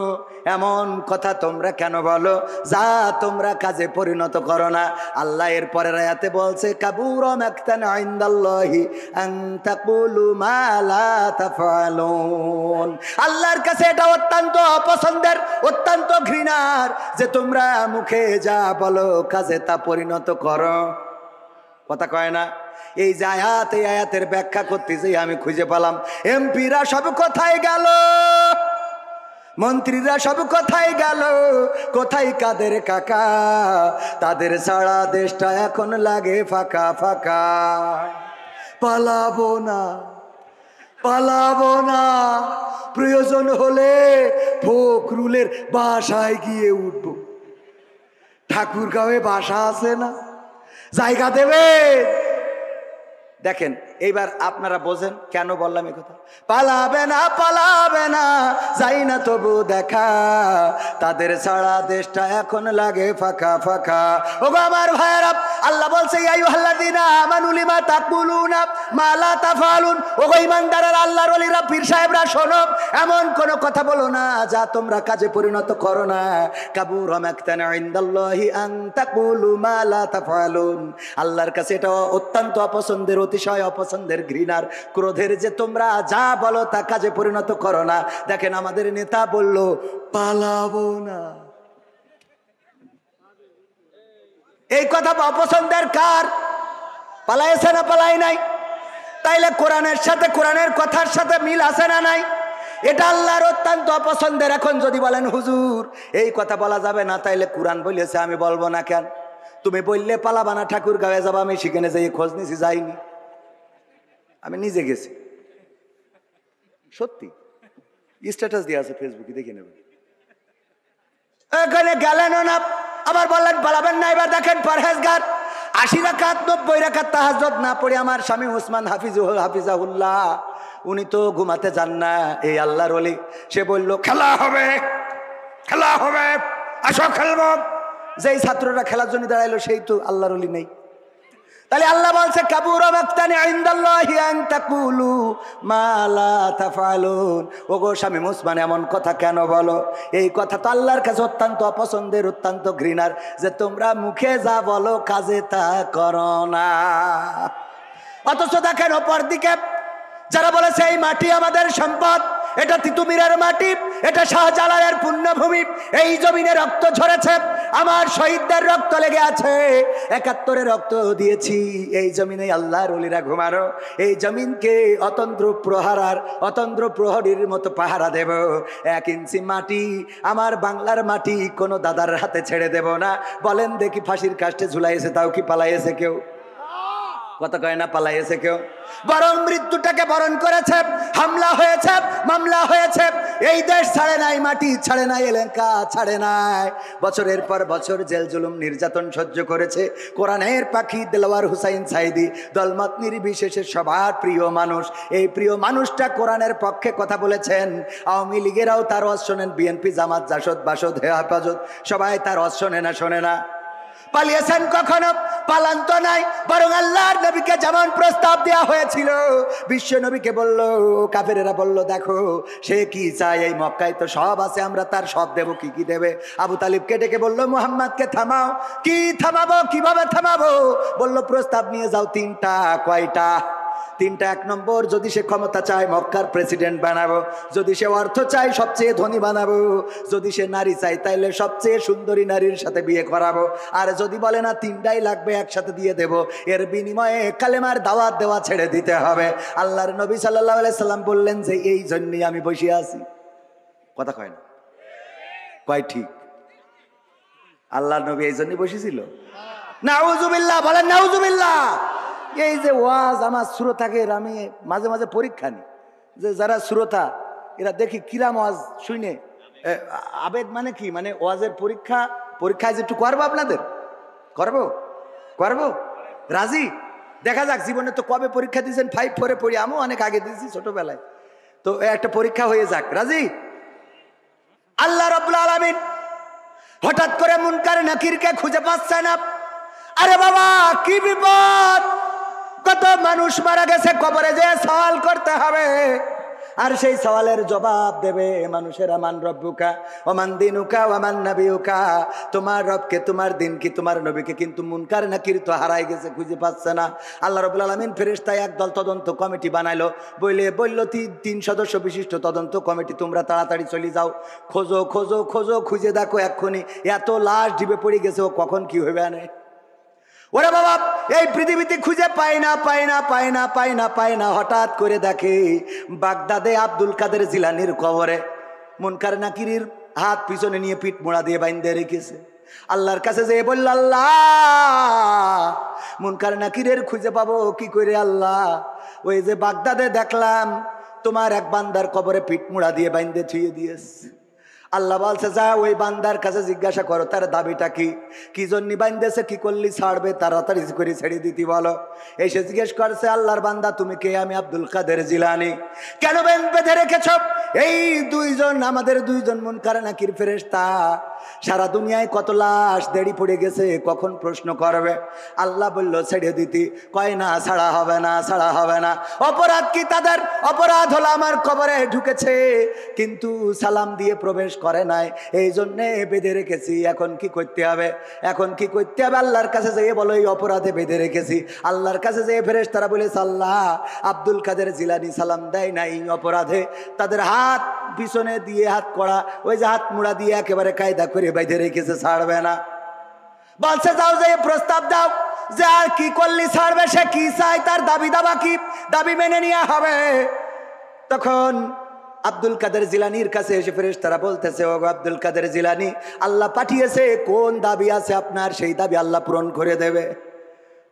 এমন কথা তোমরা কেন বলো যা তোমরা কাজে পরিণত করো না। আল্লাহ এর পরের আয়াতে বলছে, কাবুরা মাকতান ইনদাল্লাহি আন তাকুলু মা লা তাফআলুন। আল্লাহর কাছে এটা অত্যন্ত অপছন্দের, অত্যন্ত ঘৃণার যে তোমরা মুখে যা বলো কাজে তা পরিণত করো। কথা কয় না? এই যে আয়াত, এই আয়াতের ব্যাখ্যা করতে যে আমি খুঁজে পেলাম, এমপিরা সব কোথায় গেল, মন্ত্রীরা সব কোথায় গেল, কোথায় কাদের কাকা, তাদের সারা দেশটা এখন লাগে ফাঁকা ফাঁকা। পালাবো না, পালাবো না, প্রয়োজন হলে ফখরুলের বাসায় গিয়ে উঠবো। ঠাকুরগাঁওয়ে বাসা আছে না, জায়গা দেবে? দেখেন এইবার আপনারা বোঝেন কেন বললাম এই কথা। পালাবে না, পালাবে না, যাই না তবু দেখা, তাদের সারা দেশটা এখন লাগে ফাঁকা ফাঁকা। ও আমার ভাইয়েরা, আল্লাহ বলছে, ইয়া আইয়ুহাল্লাযীনা আমানু লিমা তাকুলুনা মা লা তাফআলুন। ও ঈমানদারেরা, আল্লাহর ওলিরা, পীর সাহেবরা শোনো, এমন কোন কথা বলো না যা তোমরা কাজে পরিণত করো না। কাবুরা মাকতান ইনদাল্লাহি আন তাকুলু মা লা তাফআলুন। আল্লাহর কাছে এটা অত্যন্ত অপছন্দের, অতিশয় অপছন্দের, ঘৃণার, ক্রোধের যে তোমরা যা বলো তা কাজে পরিণত করো না। দেখেন আমাদের নেতা বলল পালাবো না, এই কথা অপছন্দের কার? পালাইছে না পালাই নাই? তাইলে কোরআনের সাথে, কোরআনের কথার সাথে মিল আছে না নাই? এটা আল্লাহর অত্যন্ত অপছন্দের। এখন যদি বলেন হুজুর এই কথা বলা যাবে না, তাইলে কোরআন বলেছে আমি বলবো না কেন? তুমি বললে পালাবা না, ঠাকুরগাঁওয়ে যাবো, আমি সেখানে যাই খোঁজ নিছি, যাইনি, আমি নিজে গেছি, সত্যি স্ট্যাটাস দিয়ে আছে ফেসবুকে, দেখে নেবেন। এখানে গেলেন না, আবার বললেন পালাবেন না। এবার দেখেন পরহেজগার 80 রাকাত 90 রাকাত তাহাজ্জুদ না পড়ে আমার স্বামী ওসমান হাফিজাহুল্লাহ, উনি তো ঘুমাতে যান না, এই আল্লাহর ওলি, সে বলল খেলা হবে, খেলা হবে, আসো খেলবো। যেই ছাত্ররা খেলার জন্য দাঁড়াইলো সেই তো আল্লাহর ওলি নেই। তাহলে আল্লাহ বলছে, কাবুরা মাকতান ইনদাল্লাহি আন তাকুলু মা লা তাফআলুন। ওগো স্বামী ওসমান এমন কথা কেন বলো? এই কথা তো আল্লাহর কাছে অত্যন্ত অপছন্দের, অত্যন্ত ঘৃণার, যে তোমরা মুখে যা বলো কাজে তা করো না। অথচ দেখেন অপর দিকে যারা বলেছে এই মাটি আমাদের সম্পদ, এটা তিতুমিরের মাটি, এটা শাহজালালের পুণ্যভূমি, এই জমিনে রক্ত ঝরেছে, আমার শহীদদের রক্ত লেগে আছে, 71-এ রক্ত দিয়েছি, এই জমিনে আল্লাহর ওলিরা ঘুমানো, এই জমিনকে অতন্ত্র প্রহারার, অতন্ত্র প্রহরীর মতো পাহারা দেব। 1 ইঞ্চি মাটি, আমার বাংলার মাটি, কোনো দাদার হাতে ছেড়ে দেব না। বলেন দেখি, ফাঁসির কাস্টে ঝুলাইছে তাও কি পালাইছে কেউ? কথা কয় না পালাইছে কেউ? বরং মৃত্যুটাকে বরণ করেছে, হামলা হয়েছে, মামলা হয়েছে, এই দেশ ছাড়ে নাই, মাটি ছাড়ে নাই, এলাকা ছাড়ে নাই, বছরের পর বছর জেল জুলুম নির্যাতন সহ্য করেছে। কোরআনের পাখি দেলোয়ার হুসাইন সাইদি, দলমত নির্বিশেষে সবার প্রিয় মানুষ, এই প্রিয় মানুষটা কোরআনের পক্ষে কথা বলেছেন। আওয়ামী লীগেরাও তার ওয়াজ শোনেন, বিএনপি, জামাত, জাসদ, বাসদ, হেফাজত, সবাই তার ওয়াজ শোনে না, শোনে না? পালিয়েছেন কখনো? পালান তো নাই, বরং আল্লাহর নবীকে যেমন প্রস্তাব দেওয়া হয়েছিল, বিশ্ব নবীকে বলল, কাফেরেরা বলল দেখো সে কি চায়, এই মক্কায় তো সব আছে, আমরা তার সব দেব, কি কি দেবে? আবু তালিবকে ডেকে বলল মুহাম্মদকে থামাও। কি থামাবো, কিভাবে থামাবো? বলল প্রস্তাব নিয়ে যাও 3টা। কয়টা? 3টা। 1 নম্বর, যদি সে ক্ষমতা চায় মক্কার প্রেসিডেন্ট বানাবো, যদি সে অর্থ চায় সবচেয়ে ধনী বানাবো, যদি সে নারী চায় তাইলে সবচেয়ে সুন্দরী নারীর সাথে বিয়ে করাবো, আর যদি বলে না 3টাই লাগবে একসাথে দিয়ে দেব, এর বিনিময়ে কালেমার দাওয়াত দেওয়া ছেড়ে দিতে হবে। আল্লাহর নবী সাল্লাল্লাহু আলাইহি সাল্লাম বললেন যে এই জন্যই আমি বসে আছি। কথা কয় না? কয় ঠিক? আল্লাহর নবী এই জন্যই বসেছিল? নাউজুবিল্লাহ, বলেন নাউজুবিল্লাহ। এই যে ওয়াজ আমার শ্রোতাকে, আমি মাঝে মাঝে পরীক্ষা নিই যে যারা শ্রোতা এরা দেখি কিরাম ওয়াজ শুনে এ, আবেগ মানে কি? মানে ওয়াজের পরীক্ষায় যে একটু করবো আপনাদের, করবো করবো রাজি? দেখা যাক, জীবনে তো কবে পরীক্ষা দিয়েছেন, 5 4-এ পড়ি, আমিও অনেক আগে দিয়েছি ছোটবেলায়, তো একটা পরীক্ষা হয়ে যাক, রাজি? আল্লাহ রাব্বুল আলামিন হঠাৎ করে মুনকার নাকিরকে খুঁজে পাচ্ছে না। আরে বাবা কি বিপদ, কত মানুষ মারা গেছে, কবরে যে সওয়াল করতে হবে, আর সেই সওয়ালের জবাব দেবে মানুষেরা। মান রব্বুকা ওমান দিনুকা ওমান নাবিয়ুকা, তোমার রবকে, তোমার দিন কি, তোমার নবীকে, কিন্তু মুনকার নাকির তো হারাই গেছে, খুঁজে পাচ্ছে না। আল্লাহ রাব্বুল আলামিন ফেরেশতায় একদল তদন্ত কমিটি বানাইলো, বলল 3 সদস্য বিশিষ্ট তদন্ত কমিটি, তোমরা তাড়াতাড়ি চলে যাও, খোঁজো খোঁজো খোঁজো, খুঁজে দেখো এক্ষুনি এত লাশ ডিবে পড়ে গেছে, ও কখন কি হবে আনে। ওরে বাবা এই পৃথিবীতে খুঁজে পায় না। হঠাৎ করে দেখে বাগদাদে আব্দুল কাদের জিলানির কবরে মুনকার নাকিরের হাত পিছনে নিয়ে পিঠ মোড়া দিয়ে বাইন্ধে রেখেছে। আল্লাহর কাছে যেয়ে বলল, আল্লাহ মুনকার নাকিরের খুঁজে পাবো কি করে আল্লাহ? ওই যে বাগদাদে দেখলাম তোমার এক বান্দার কবরে পিঠ মোড়া দিয়ে বাইন্ধে থুয়ে দিয়েছে। আল্লাহ বলছে, যা ওই বান্দার কাছে জিজ্ঞাসা করো তার দাবিটা কি, কি জন্য বাইন্দেছে, কি করলি ছাড়বে, তাড়াতাড়ি করে ছেড়ে দিতি বলো। এসে জিজ্ঞেস করছে, আল্লাহর বান্দা তুমি কে? আমি আব্দুল কাদের জিলানী। কেন বেঁধে রেখেছ? এই আমাদের দুইজন মুনকার নাকির ফেরেশতা, সারা দুনিয়ায় কত লাশ দেড়ি পড়ে গেছে, কখন প্রশ্ন করবে? আল্লাহ বলল ছেড়ে দিতি, কয় না ছাড়া হবে না। অপরাধ কি তাদের? অপরাধ হলো আমার কবরে ঢুকেছে কিন্তু সালাম দিয়ে প্রবেশ করে নাই, এই জন্যে বেঁধে রেখেছি। এখন কি করতে হবে? আল্লাহর কাছে যেয়ে বলো এই অপরাধে বেঁধে রেখেছি। আল্লাহর কাছে যেয়ে ফেরেশতারা বলেছে, আল্লাহ আব্দুল কাদের জিলানী সালাম দেয় না, এই অপরাধে তাদের হাত পিছনে দিয়ে হাত করা, ওই যে হাত মুড়া দিয়ে একেবারে কায়দা করে বেঁধে রেখেছে, ছাড়বে না। বলছে যাও যে প্রস্তাব দাও যে আর কি করলি ছাড়বে, সে কি চায়, তার দাবি দাবা কি, দাবি মেনে নেওয়া হবে। তখন আব্দুল কাদের জিলানির কাছে এসে ফেরেশতারা বলতেছে, ও আব্দুল কাদের জিলানী, আল্লাহ পাঠিয়েছে, কোন দাবি আছে আপনার, সেই দাবি আল্লাহ পূরণ করে দেবে।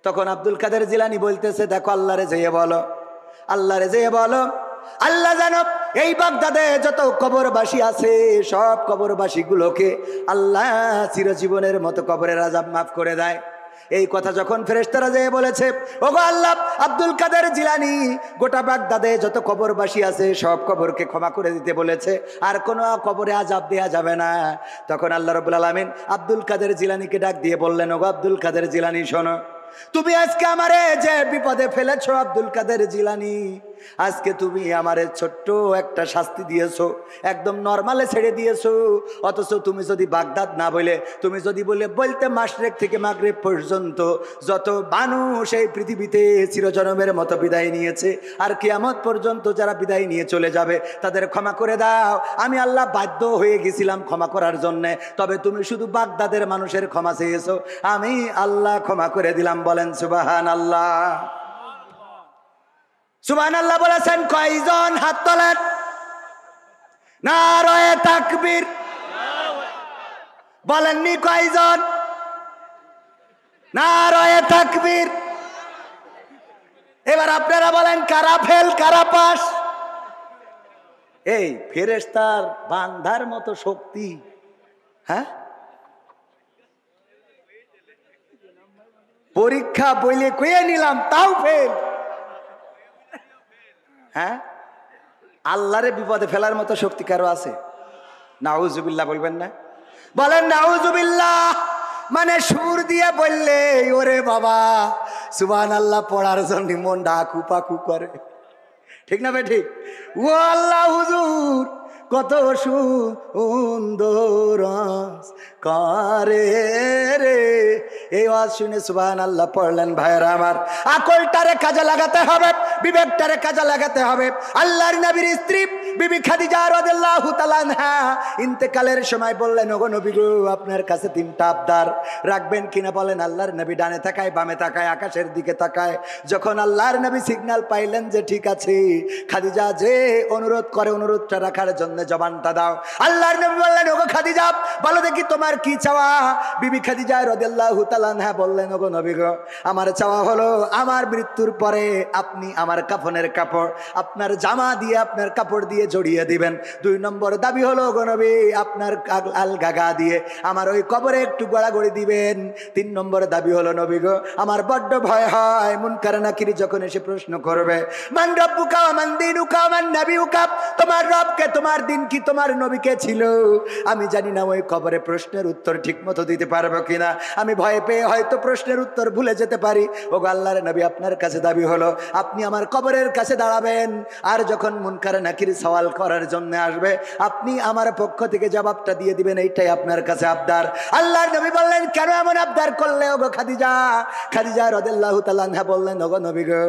তখন আব্দুল কাদের জিলানী বলতেছে, দেখো আল্লাহরে যেয়ে বলো আল্লাহ জানো এই বাগদাদে যত কবরবাসী আছে সব কবরবাসী গুলোকে আল্লাহ চিরজীবনের মতো কবরের আযাব মাফ করে দেয়। এই কথা যখন ফেরেশতারা যেয়ে বলেছে, ওগো আল্লাহ আব্দুল কাদের জিলানী গোটা বাগদাদে যত কবরবাসী আছে সব কবরকে ক্ষমা করে দিতে বলেছে, আর কোনো কবরে আযাব দেয়া যাবে না। তখন আল্লাহ রাব্বুল আলামিন আব্দুল কাদের জিলানীকে ডাক দিয়ে বললেন, ওগো আব্দুল কাদের জিলানী শোনো, তুমি আজকে আমারে যে বিপদে ফেলেছো আব্দুল কাদের জিলানী, আজকে তুমি আমারে ছোট্ট একটা শাস্তি দিয়েছো, একদম নরমালে ছেড়ে দিয়েছো। অথচ তুমি যদি বাগদাদ না বলে, তুমি যদি বলতে মাশরিক থেকে মাগরিব পর্যন্ত যত মানুষ এই পৃথিবীতে চিরজনমের মতো বিদায় নিয়েছে আর কিয়ামত পর্যন্ত যারা বিদায় নিয়ে চলে যাবে তাদের ক্ষমা করে দাও, আমি আল্লাহ বাধ্য হয়ে গেছিলাম ক্ষমা করার জন্যে, তবে তুমি শুধু বাগদাদের মানুষের ক্ষমা চেয়েছো, আমি আল্লাহ ক্ষমা করে দিলাম। বলেন সুবহানাল্লাহ। সুবহানাল্লাহ বলেছেন কয়জন? হাত তোলেন। নারায়ে তাকবীর। বলেননি কয়জন? নারায়ে তাকবীর। এবার আপনারা বলেন কারা ফেল কারা পাস? এই ফেরেশতার বান্দার মতো শক্তি, হ্যাঁ? পরীক্ষা বইলে কয়ে নিলাম তাও ফেল, হ্যাঁ? আল্লাহরে বিপদে ফেলার মতো শক্তি কারো আছে? নাউজুবিল্লাহ বলবেন না? বলেন নাউজুবিল্লাহ। মানে সুর দিয়ে বললে ওরে বাবা সুবহানাল্লাহ পড়ার জন্য মন ডাকু পাকু করে, ঠিক না ভাই? ঠিক। ও আল্লাহ হুজুর কত সুন্দর করে রে, এই ওয়াজ শুনে সুবহানাল্লাহ পড়লেন। ভাইরা আমার, আকলটারে কাজে লাগাতে হবে, বিবেকটারে কাজে লাগাতে হবে। আল্লাহর নবীর স্ত্রী বিবি খাদিজা রাদিয়াল্লাহু তাআলা আনহা ইন্তেকালের সময় বললেন, ওগো নবী গো আপনার কাছে 3টা আবদার রাখবেন কিনা? বলেন। আল্লাহর নবী ডানে তাকায়, বামে তাকায়, আকাশের দিকে তাকায়। যখন আল্লাহর নবী সিগন্যাল পাইলেন যে ঠিক আছে, খাদিজা যে অনুরোধ করে অনুরোধটা রাখার জন্য জবানটা দাও। আল্লাহর নবী বললেন, ওগো খাদিজা বলো দেখি তোমার কি চাওয়া? বিবি খাদিজা রাদিয়াল্লাহু তাআলা আনহা বললেন, ওগো নবী গো আমার চাওয়া হলো আমার মৃত্যুর পরে আপনি আমার কাফনের কাপড়, আপনার জামা দিয়ে আপনার কাপড় দিয়ে জড়িয়ে দিবেন। 2 নম্বর দাবি হলো গো নবী আপনার আলগা গা দিয়ে আমার ওই কবরে একটু গড়াগড়ি দিবেন। 3 নম্বর দাবি হলো নবী গো আমার বড্ড ভয় হয় মুনকার নাকির যখন এসে প্রশ্ন করবে মান রব্বুকা ওয়া মান দীনুকা ওয়া মান নাবিয়ুকা, তোমার রবকে, তোমার দিন কি, তোমার নবীকে ছিল, আমি জানি না ওই কবরে প্রশ্নের উত্তর ঠিক মতো দিতে পারবো কিনা, আমি ভয় পেয়ে হয়তো প্রশ্নের উত্তর ভুলে যেতে পারি। ওগো আল্লাহর নবী আপনার কাছে দাবি হলো আপনি আমার কবরের কাছে দাঁড়াবেন, আর যখন মুনকার নাকির সওয়াল করার জন্য আসবে আপনি আমার পক্ষ থেকে জবাবটা দিয়ে দিবেন, এইটাই আপনার কাছে আবদার। আল্লাহর নবী বললেন কেন এমন আবদার করলে ওগো খাদিজা? খাদিজা রাদিয়াল্লাহু তাআলা আনহা বললেন ওগো নবী গো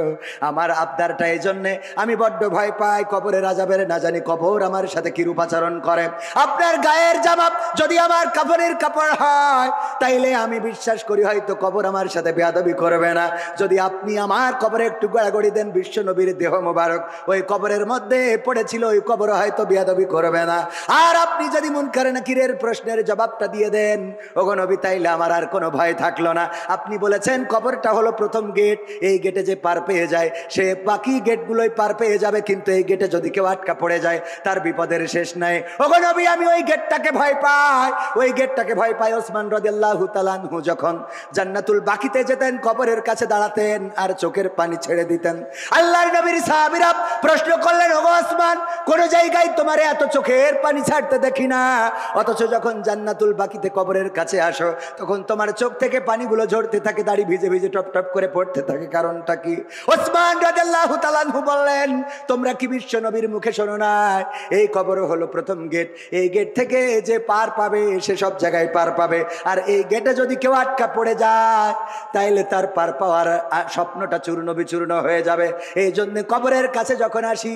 আমার আবদারটা এই জন্যে আমি বড্ড ভয় পাই কবরের আযাবের, না জানি কবর আমার সাথে কি রূপাচরণ করে। আপনার গায়ের জামা যদি আমার কাফনের কাপড় হয় তাইলে আমি বিশ্বাস করি হয়তো কবর আমার সাথে বেয়াদবি করবে না। যদি আপনি আমার কবরে একটু গড়াগড়ি দেন, বিশ্ব নবীর দেহ মোবারক ওই কবরের মধ্যে পড়েছিল, ওই কবর হয়তো বেয়াদবি করবে না। আর আপনি যদি মুনকার নাকিরের প্রশ্নের জবাবটা দিয়ে দেন ওগো নবী তাইলে আমার আর কোনো ভয় থাকলো না। আপনি বলেছেন কবরটা হলো প্রথম গেট, এই গেটে যে পার পেয়ে যায় সে বাকি গেটগুলোই পার পেয়ে যাবে, কিন্তু এই গেটে যদি কেউ আটকা পড়ে যায় তার বিপদের শেষ নাই। ওগো নবী আমি ওই গেটটাকে ভয় পাই, ওই গেটটাকে ভয় পাই। ওসমান রাদিয়াল্লাহু তাআলা আনহু যখন জান্নাতুল বাকিতে যেতেন কবরের কাছে দাঁড়াতেন আর চোখের পানি ছেড়ে দিতেন। আল্লাহর নবীর সাহাবীরা প্রশ্ন করলেন ওগো ওসমান কোন জায়গায় তোমারে এত চোখের পানি ছাড়তে দেখি না, অথচ যখন জান্নাতুল বাকিতে কবরের কাছে আসো তখন তোমার চোখ থেকে পানিগুলো ঝরতে থাকে, দাড়ি ভিজে ভিজে টপ টপ করে পড়তে থাকে, কারণটা কি? ওসমান রাদিয়াল্লাহু তাআলা আনহু বললেন তোমরা কি বিশ্ব নবীর মুখে শোনো না এই কবর হলো প্রথম গেট, এই গেট থেকে যে পার পাবে সে সব জায়গায় পার পাবে, আর এই গেটে যদি কেউ আটকা পড়ে যায় তাইলে তার পার পাওয়ার স্বপ্নটা চূর্ণ বিচূর্ণ হয়ে যাবে। এই জন্য কবরের কাছে যখন আসি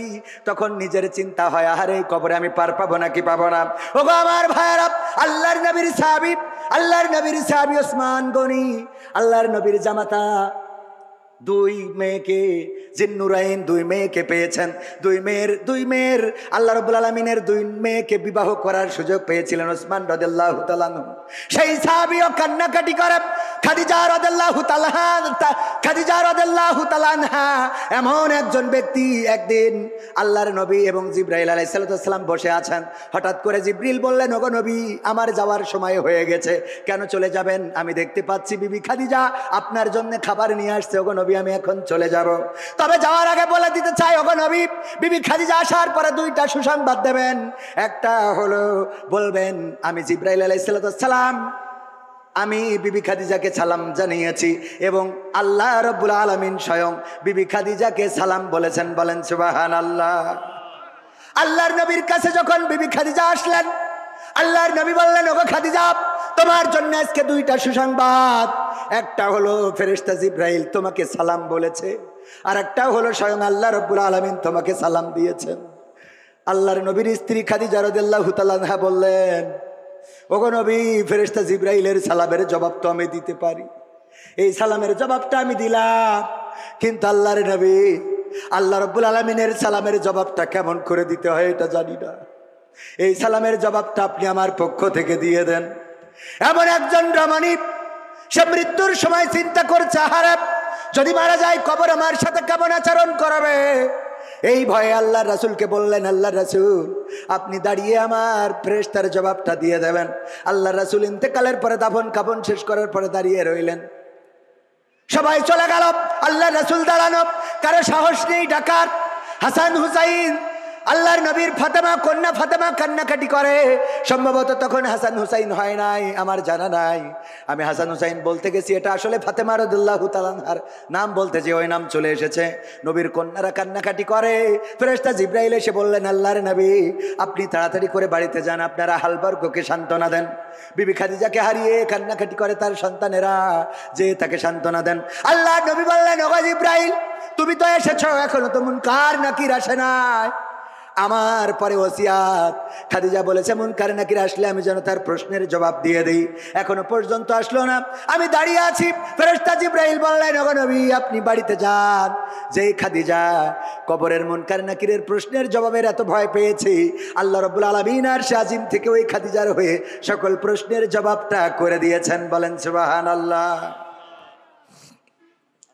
তখন নিজের চিন্তা হয় আহারে এই কবরে আমি পার পাবো নাকি পাবো না। ওগো আমার ভাইয়েরা আল্লাহর নবীর সাহাবী, আল্লাহর নবীর সাহাবী ওসমান গনি আল্লাহর নবীর জামাতা, 2 মেয়েকে জিন্নুরাইন 2 মেয়েকে পেয়েছেন, 2 মেয়ের আল্লাহ রাব্বুল আলামিনের 2 মেয়েকে বিবাহ করার সুযোগ পেয়েছিলেন ওসমান রাদিয়াল্লাহু তাআলা আনহু। সেই সাহাবীও কান্নাকাটি করে খাদিজা রাদিয়াল্লাহু তাআলা আনহা এমন একজন ব্যক্তি, একদিন আল্লাহর নবী এবং জিবরাইল আলাইহিস সালাম বসে আছেন, হঠাৎ করে জিবরিল বললেন ওগো নবী আমার যাওয়ার সময় হয়ে গেছে, কেন চলে যাবেন? আমি দেখতে পাচ্ছি বিবি খাদিজা আপনার জন্য খাবার নিয়ে আসছে, ওগো নবী আমি এখন চলে যাব। তবে যাওয়ার আগে বলে দিতে চাই ওগো নবী বিবি খাদিজা আসার পরে 2টা সুসংবাদ দেবেন। একটা হলো বলবেন আমি জিবরাইল আলাইহিস সালাম আমি বিবি খাদিজাকে সালাম জানিয়েছি এবং আল্লাহ রাব্বুল আলামিন স্বয়ং বিবি খাদিজাকে সালাম বলেছেন, বলেন সুবহানাল্লাহ। আল্লাহর নবীর কাছে যখন বিবি খাদিজা আসলেন আল্লাহর নবী বললেন ওগো খাদিজা তোমার জন্য আজকে 2টা সুসংবাদ, একটা হলো ফেরেশতা জিবরাইল তোমাকে সালাম বলেছে, আর একটা হলো স্বয়ং আল্লাহ রাব্বুল আলামিন তোমাকে সালাম দিয়েছেন। আল্লাহর নবীর স্ত্রী খাদিজা রাদিয়াল্লাহু তাআলা আনহা বললেন ওগো নবী ফেরেশতা জিবরাইলের সালামের জবাব তো আমি দিতে পারি, এই সালামের জবাবটা আমি দিলাম, কিন্তু আল্লাহর নবী আল্লাহ রাব্বুল আলামিনের সালামের জবাবটা কেমন করে দিতে হয় এটা জানি না, এই সালামের জবাবটা আপনি আমার পক্ষ থেকে দিয়ে দেন। এমন একজন রমণী সে মৃত্যুর সময় চিন্তা করছে আহারে যদি মারা যায় কবর আমার সাথে কেমন আচরণ করবে, এই ভয়ে আল্লাহ রাসূলকে বললেন আল্লাহ রাসূল আপনি দাঁড়িয়ে আমার ফেরেশতার জবাবটা দিয়ে দেবেন। আল্লাহ রাসূল ইন্তেকালের পরে দাফন কাফন শেষ করার পরে দাঁড়িয়ে রইলেন, সবাই চলে গেল, আল্লাহ রাসূল দাঁড়ানো, কারো সাহস নেই ডাকার। হাসান হুসাইন আল্লাহর নবীর ফাতেমা কন্যা ফাতেমা কান্নাকাটি করে, সম্ভবত তখন হাসান হুসাইন হয় নাই আমার জানা নাই, আমি হাসান হুসাইন বলতে গেছি এটা আসলে ফাতেমা রাদিয়াল্লাহু তাআলা আনহার নাম বলতে যে ওই নাম চলে এসেছে। নবীর কন্যারা কান্নাকাটি করে, ফেরেশতা জিবরাইল এসে বললেন আল্লাহর নবী আপনি তাড়াতাড়ি করে বাড়িতে যান, আপনারা আহলবর্গকে সান্ত্বনা দেন, বিবি খাদিজাকে হারিয়ে কান্নাকাটি করে তার সন্তানেরা, যে তাকে সান্ত্বনা দেন। আল্লাহর নবী বললেন ওগো জিবরাইল তুমি তো এসেছো, এখনো তো মুনকার নাকির আসে নাই, আমার পরে ওসিয়াত খাদিজা বলেছে মুনকার নাকির আসলে আমি যেন তার প্রশ্নের জবাব দিয়ে দেই, এখনো পর্যন্ত আসলো না, আমি দাঁড়িয়ে আছি। ফেরেশতা জিবরাইল বললেন ওগো নবী আপনি বাড়িতে যান, যেই খাদিজা কবরের মুনকার নাকিরের প্রশ্নের জবাবের এত ভয় পেয়েছি আল্লাহ রাব্বুল আলামিন আরশে আজিম থেকে ওই খাদিজার হয়ে সকল প্রশ্নের জবাবটা করে দিয়েছেন, বলেন সুবহানাল্লাহ।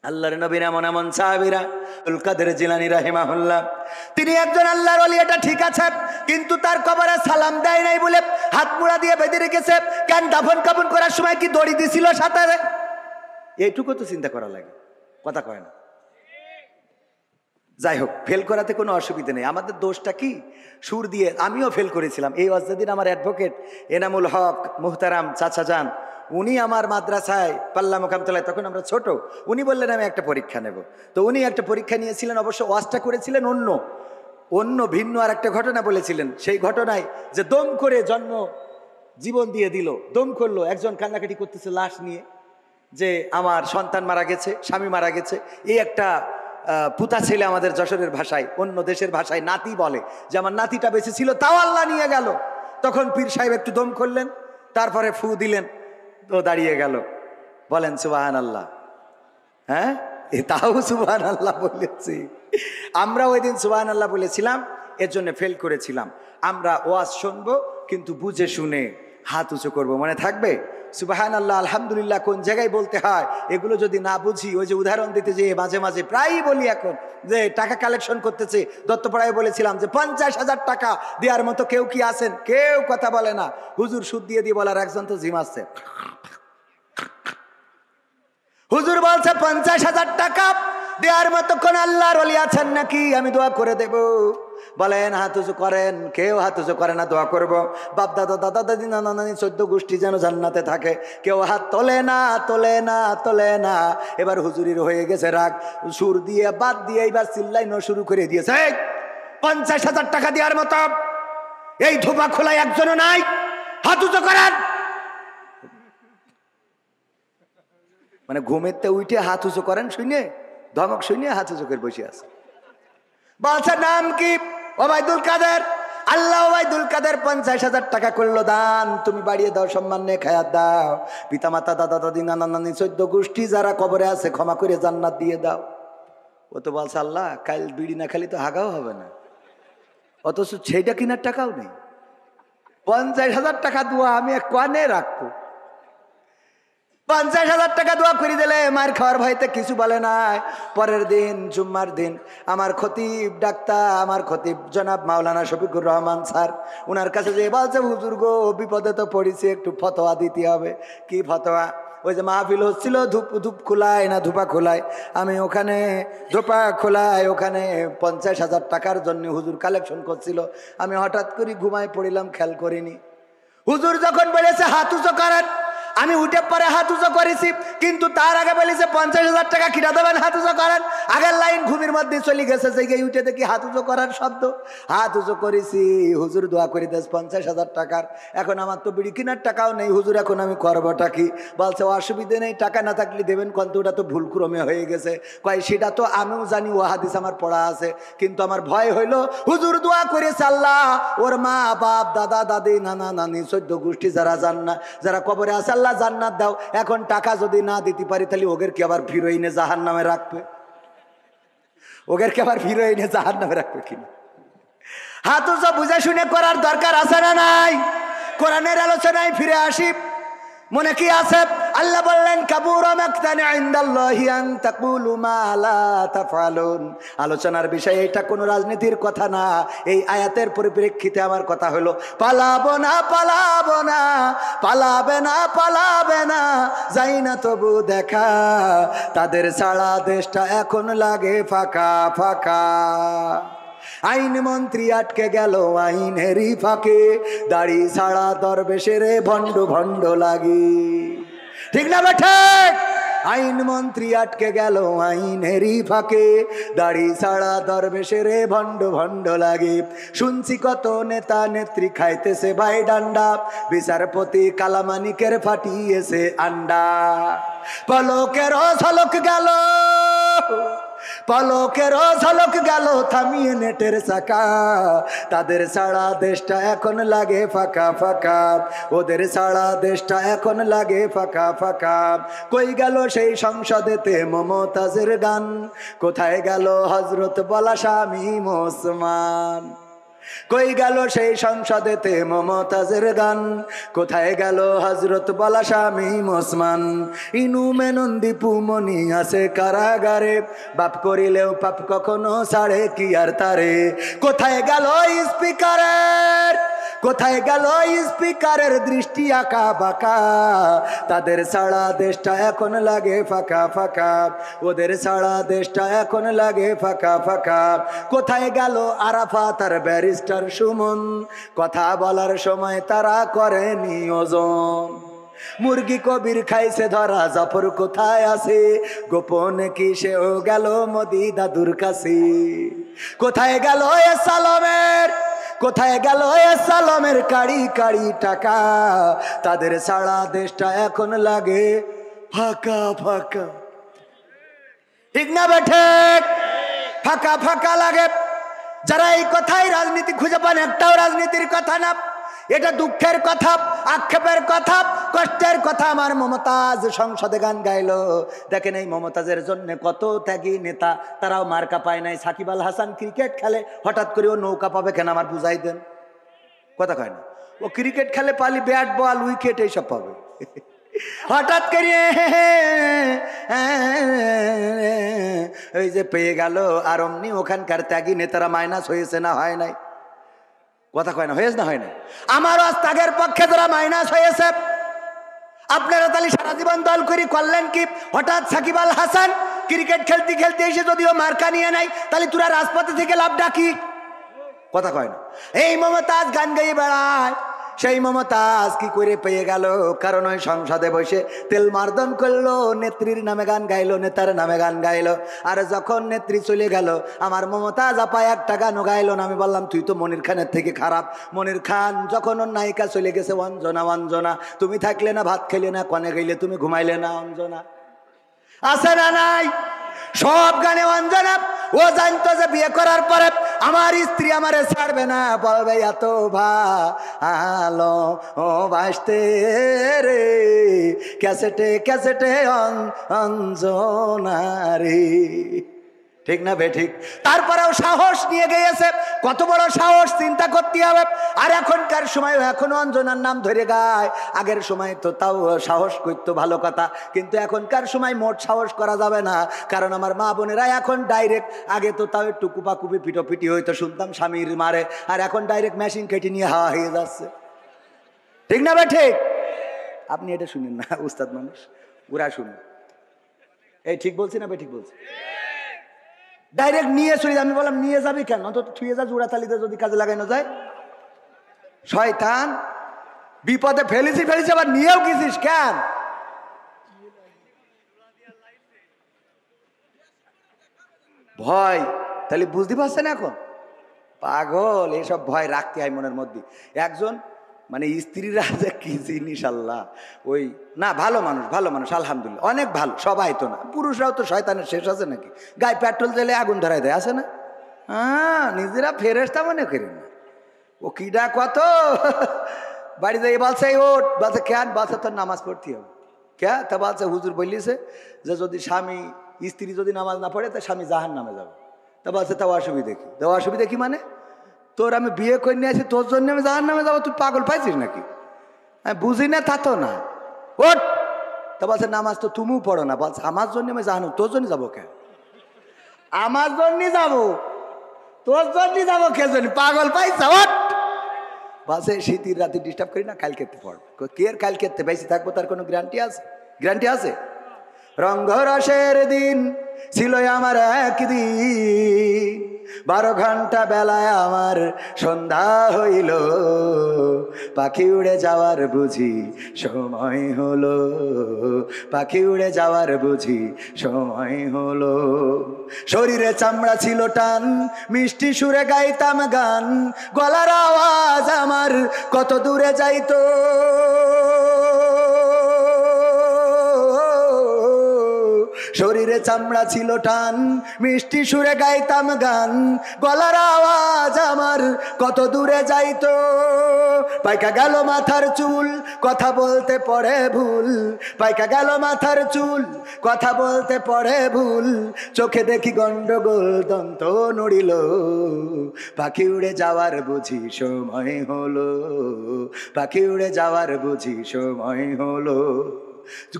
আল্লাহর নবীর এমন এমন সাহাবীরা, আব্দুল কাদের জিলানী রাহিমাহুল্লাহ, তিনি একজন আল্লাহর ওলি, এটা ঠিক আছে, কিন্তু তার কবরে সালাম দেয় নাই বলে হাত মুড়া দিয়ে বেঁধে রেখেছে। কেন দাফন কাফন করার সময় কি দড়ি দিছিল সাথে? এইটুকু তো চিন্তা করা লাগে, কথা কয় না। যাই হোক, ফেল করাতে কোনো অসুবিধা নেই। আমাদের দোষটা কি? সুর দিয়ে আমিও ফেল করেছিলাম। এই যেদিন আমার অ্যাডভোকেট এনামুল হক মুহতারাম চাচা যান, উনি আমার মাদ্রাসায় পাল্লা মোকামতলায়, তখন আমরা ছোট, উনি বললেন আমি একটা পরীক্ষা নেব। তো উনি একটা পরীক্ষা নিয়েছিলেন, অবশ্য ওয়াজটা করেছিলেন অন্য ভিন্ন আর একটা ঘটনা বলেছিলেন। সেই ঘটনায় যে দম করে জন্ম জীবন দিয়ে দিল, দম করলো, একজন কান্নাকাটি করতেছে লাশ নিয়ে, যে আমার সন্তান মারা গেছে, স্বামী মারা গেছে। এই একটা পুতা ছেলে, আমাদের যশোরের ভাষায়, অন্য দেশের ভাষায় নাতি বলে, যে আমার নাতিটা বেঁচে ছিল, তাও আল্লাহ নিয়ে গেল। তখন পীর সাহেব একটু দম করলেন, তারপরে ফু দিলেন, তো দাঁড়িয়ে গেল। বলেন সুবহানাল্লাহ। হ্যাঁ, তাও সুবহানাল্লাহ বলেছি। আমরা ওই দিন সুবহানাল্লাহ বলেছিলাম, এর জন্য ফেল করেছিলাম। আমরা ওয়াজ শুনবো, কিন্তু বুঝে শুনে হাত উঁচু করবো, মনে থাকবে? সুবহানাল্লাহ আলহামদুলিল্লাহ কোন জায়গায় বলতে হয়, এগুলো যদি না বুঝি, ওই যে উদাহরণ দিতে যে মাঝে মাঝে প্রায়ই বলি, এখন যে টাকা কালেকশন করতেছে, দত্তপাড়ায় বলেছিলাম যে 50,000 টাকা দেওয়ার মতো কেউ কি আছেন? কেউ কথা বলে না। হুজুর সুদ দিয়ে বলার একজন তো জিম আছে। হুজুর বলছে 50,000 টাকা দেওয়ার মতো কোন আল্লাহর ওলি আছেন নাকি? আমি দোয়া করে দেব। বলেন হাত উঁচু করেন। কেউ হাত উঁচু করে না, দোয়া করব বাপ দাদা দাদা দাদি নানা নানি 14 গোষ্ঠী যেন জান্নাতে থাকে। কেউ হাত তোলে না, তোলে না, তোলে না। এবার হুজুরির হয়ে গেছে রাগ, সুর দিয়ে বাদ দিয়ে এবার চিল্লাইনো শুরু করে দিয়েছে। 50,000 টাকা দেওয়ার মতো এই ধোপা খোলায় একজনও নাই, হাত উঁচু করেন। মানে ঘুমেতে উঠে হাত উঁচু করেন শুনে, ধমক শুনে হাত উঁচু করে বসে আছে। বলছে নাম কি? ওবায়দুল কাদের। আল্লাহ ওবায়দুল কাদের 50,000 টাকা করলো দান, তুমি বাড়িয়ে দাও, সম্মান নিয়ে খায়াত দাও। পিতা মাতা দাদা দাদি নানা নানি 14 গোষ্ঠী যারা কবরে আছে ক্ষমা করে জান্নাত দিয়ে দাও। ও তো বলছে আল্লাহ কাল বিড়ি না খালি তো হাগাও হবে না, অথচ সেইটা কিনার টাকাও নেই। 50,000 টাকা দোয়া আমি কানে রাখবো। 50,000 টাকা দোয়া করে দিলে মার খাওয়ার ভয়তে কিছু বলে নাই। পরের দিন জুম্মার দিন আমার খতিব ডাক্তার, আমার খতিব জনাব মাওলানা শফিকুর রহমান স্যার, ওনার কাছে যে বলছে হুজুর গো বিপদে তো পড়েছি, একটু ফতোয়া দিতে হবে। কি ফতোয়া? ওই যে মাহফিল হচ্ছিল ধূপ খোলায় না ধূপা খোলায়, আমি ওখানে ধূপা খোলায় ওখানে 50,000 টাকার জন্য হুজুর কালেকশন করছিল। আমি হঠাৎ করে ঘুমায় পড়িলাম, খেয়াল করিনি। হুজুর যখন বলেছে হাত উঁচু করেন, আমি উঠে পরে হাত উঁচু করেছি, কিন্তু তার আগে বলেছে 50,000 টাকা কিনা দেবেন, হাত উঁচু করেন। আগের লাইন ঘুমির মধ্যে চলে গেছে, যে উঠে দেখি হাত উঁচু করার শব্দ। হাত উঁচু করেছি, হুজুর দোয়া করে দেশ 50,000 টাকার। এখন আমার তো বিড়ি কেনার টাকাও নেই, হুজুর এখন আমি করবোটা কি? বলছে অসুবিধে নেই, টাকা না থাকলে দেবেন, কিন্তু ওটা তো ভুল ক্রমে হয়ে গেছে। কয় সেটা তো আমিও জানি, ও হাদিস আমার পড়া আছে, কিন্তু আমার ভয় হইলো হুজুর দোয়া করেছে আল্লাহ ওর মা বাপ দাদা দাদি নানা নানি 14 গোষ্ঠী যারা কবরে আছে আল্লাহ জান্নাত দাও। এখন টাকা যদি না দিতে পারি তাহলে ওদের কি আবার ফিরোইনে জাহান নামে রাখবে? ওদের কি আবার ফিরোইনে জাহান নামে রাখবে কিনা? হাত উঁচু বুঝে শুনে করার দরকার আছে না নাই? কোরআনের আলোচনায় ফিরে আসি, মনে কি আছে? আল্লাহ বললেন কাবুরা মাকতান ইনদাল্লাহি আন তাকুলু মা লা তাফআলুন। আলোচনার বিষয় এটা কোনো রাজনীতির কথা না। এই আয়াতের পরিপ্রেক্ষিতে আমার কথা হলো পালাবো না, পালাবো না, পালাবে না, পালাবে না, যাই না তবু দেখা, তাদের ছাড়া দেশটা এখন লাগে ফাঁকা ফাঁকা। আইন মন্ত্রী আটকে গেল আইনেরই ফাঁকে, দাড়ি ছাড়া দরবেশের ভণ্ড ভণ্ড লাগি। ঠিক না বেঠে? আইন মন্ত্রী আটকে গেল আইনেরই ফাঁকে, দাড়ি ছাড়া দরবেশের ভণ্ড ভণ্ড লাগে। শুনছি কত নেতা নেত্রী খাইতেছে ভাই ডান্ডা, বিচারপতি কালামানিকের ফাটিয়েছে আন্ডা। পলকেরও ঝলক গেল, পলকেরও ঝলক গেল থামিয়ে নেটের চাকা, তাদের ছাড়া দেশটা এখন লাগে ফাঁকা ফাঁকা, ওদের ছাড়া দেশটা এখন লাগে ফাঁকা ফাঁকা। কই গেল সেই সংসদেতে মমতাজের গান, কোথায় গেল হজরত বলা শামীম ওসমান? কই গেল সেই সংসদেতে মমতাজের গান, কোথায় গেল হজরত বলা শামীম ওসমান, ইনু মেনন্দি পুমনি আছে কারাগারে, বাপ করিলেও পাপ কখনো ছাড়ে কি আর তারে। কোথায় গেল স্পিকারের, কোথায় গেল স্পিকারের দৃষ্টি আঁকা বাঁকা, তাদের সারা দেশটা এখন লাগে ফাঁকা ফাঁকা, ওদের সারা দেশটা এখন লাগে ফাঁকা ফাঁকা। কোথায় গেল আরাফাত আর ব্যারিস্টার সুমন, কথা বলার সময় তারা করে নিয়োজন। মুরগি কবির খাইছে ধরা, জাফর কোথায় আছে, গোপন কি সেও গেল মোদি দাদুর কাছে। কোথায় গেল এ সালমের, কোথায় গেল এ সালমের কাড়ি কাড়ি টাকা, তাদের সারা দেশটা এখন লাগে ফাঁকা ফাঁকা। ঠিক না বেঠে? ফাঁকা ফাঁকা লাগে। যারা এই কথাই রাজনীতি খুঁজে পান, একটাও রাজনীতির কথা না, এটা দুঃখের কথা, আক্ষেপের কথা, কষ্টের কথা। আমার মমতাজ সংসদে গান গাইলো, দেখেন এই মমতাজের জন্য কত ত্যাগী নেতা, তারাও মার্কা পায় নাই। সাকিব আল হাসান ক্রিকেট খেলে, হঠাৎ করে ও নৌকা পাবে কেন আমার বুঝাই দেন। কথা কয় না, ও ক্রিকেট খেলে পালি ব্যাট বল উইকেট এইসব পাবে, হঠাৎ করে ওই যে পেয়ে গেল। আর অমনি ওখানকার ত্যাগী নেতারা মাইনাস হয়েছে না হয় নাই? কথা কয় না, হয়েছে না হয় না? আমারও আজ ত্যাগের পক্ষে যারা মাইনাস হয়েছে, আপনারা তাহলে সারা জীবন দল করি করলেন কি? হঠাৎ সাকিব আল হাসান ক্রিকেট খেলতে খেলতে এসে যদিও মার্কা নিয়ে নাই, তাহলে তোরা রাজপথে থেকে লাভ ডাকি। কথা কয় না। এই মমতাজ গান গাইয়ে বেড়ায়, সেই মমতাজ কি করে পেয়ে গেল? কারণ ওই সংসদে বসে তেল মার্দন করলো, নেত্রীর নামে গান গাইলো, নেতার নামে গান গাইলো। আর যখন নেত্রী চলে গেল, আমার মমতাজ আপা একটা গানও গাইলো না। আমি বললাম তুই তো মনির খানের থেকে খারাপ। মনির খান যখন ওর নায়িকা চলে গেছে, অঞ্জনা অঞ্জনা তুমি থাকলে না ভাত খেলে না, কনে গেলে তুমি ঘুমাইলে না, অঞ্জনা আছে না নাই? সব গানে অঞ্জনা। ও জানতো যে বিয়ে করার পরে আমার স্ত্রী আমারে ছাড়বে না, বলবে এত ভালো ও বাসতে রে, ক্যাসেটে ক্যাসেটে অঞ্জনা রে। ঠিক না বে ঠিক? তারপরেও সাহস নিয়ে গিয়েছে, কত বড় সাহস চিন্তা করতে হবে। আর এখনকার সময় এখনো অঞ্জনার নাম ধরে গায়, আগের সময় তো তাও সাহস করতো, ভালো কথা। কিন্তু এখনকার সময় মোট সাহস করা যাবে না, কারণ আমার মা বোনেরা এখন ডাইরেক্ট, আগে তো তাও একটু কুপাকুপি পিটোপিটি হইতো, শুনতাম স্বামীর মারে, আর এখন ডাইরেক্ট মেশিন কেটে নিয়ে হাওয়া হয়ে যাচ্ছে। ঠিক না বে ঠিক? আপনি এটা শুনেন না, উস্তাদ মানুষ, ওরা শুনুন। এই ঠিক বলছি না বে ঠিক বলছি? ডাইরেক্ট নিয়ে চলে যাবে। আমি বললাম নিয়ে যাবি কেন, অন্তত থুয়ে যা, জোড়া তালিতে যদি কাজে লাগানো যায়। শয়তান, বিপদে ফেলেছি আবার নিয়েও গেছিস কেন? ভয়, তাহলে বুঝতে পারছেন এখন? পাগল, এসব ভয় রাখতে হয় মনের মধ্যে। একজন মানে স্ত্রীরা যে কি জিনিস আল্লাহ, ওই না ভালো মানুষ, ভালো মানুষ আলহামদুলিল্লাহ, অনেক ভালো, সবাই তো না, পুরুষরাও তো শয়তানের শেষ আছে নাকি? গায়ে পেট্রোল দিলে আগুন ধরাই দেয়, আছে না? হ্যাঁ, নিজেরা ফেরেশতা মনে করেন না। ও কিডা কত বাড়ি যাই বলছে ওট, বলছে কেন? বলছে তোর নামাজ পড়তে হবে। কে? তা বলছে হুজুর বললিছে যে যদি স্বামী স্ত্রী যদি নামাজ না পড়ে তা স্বামী জাহান নামে যাবে। তা বলছে তাও অসুবিধা কি? তাও অসুবিধা কি মানে? তোর আমি বিয়ে করে নিয়ে আসি, তোর জন্য আমি জাহান নামে যাবো? তুই পাগল পাইছিস নাকি? আমি বুঝি না, তা তো না। ওট। তা বলছে নামাজ তো তুমিও পড়ো না। বলছে আমার জন্য আমি জাহান, তোর জন্য যাবো কে? আমার জন্য যাবো, তোর জন্য যাবো কে জন্য? পাগল পাইছ? ওট। বলছে শীতের রাতে ডিস্টার্ব করি না, কাল খেতে পড়বো। কে কাল খেতে বেশি থাকবো তার কোনো গ্যারান্টি আছে? গ্যারান্টি আছে? রঙ্গরসের দিন ছিল আমার একদিন, 12 ঘন্টা বেলায় আমার সন্ধ্যা হইল, পাখি উড়ে যাওয়ার বুঝি সময় হলো, পাখি উড়ে যাওয়ার বুঝি সময় হলো। শরীরে চামড়া ছিল টান, মিষ্টি সুরে গাইতাম গান, গলার আওয়াজ আমার কত দূরে যাইতো। শরীরে চামড়া ছিল টান, মিষ্টি সুরে গাইতাম গান, গলার আওয়াজ আমার কত দূরে যাইতো। পাইকা গেল মাথার চুল, কথা বলতে পড়ে ভুল, পাইকা গেল মাথার চুল, কথা বলতে পড়ে ভুল, চোখে দেখি গন্ডগোল, দন্ত নড়িল, পাখি উড়ে যাওয়ার বুঝি সময় হলো, পাখি উড়ে যাওয়ার বুঝি সময় হলো।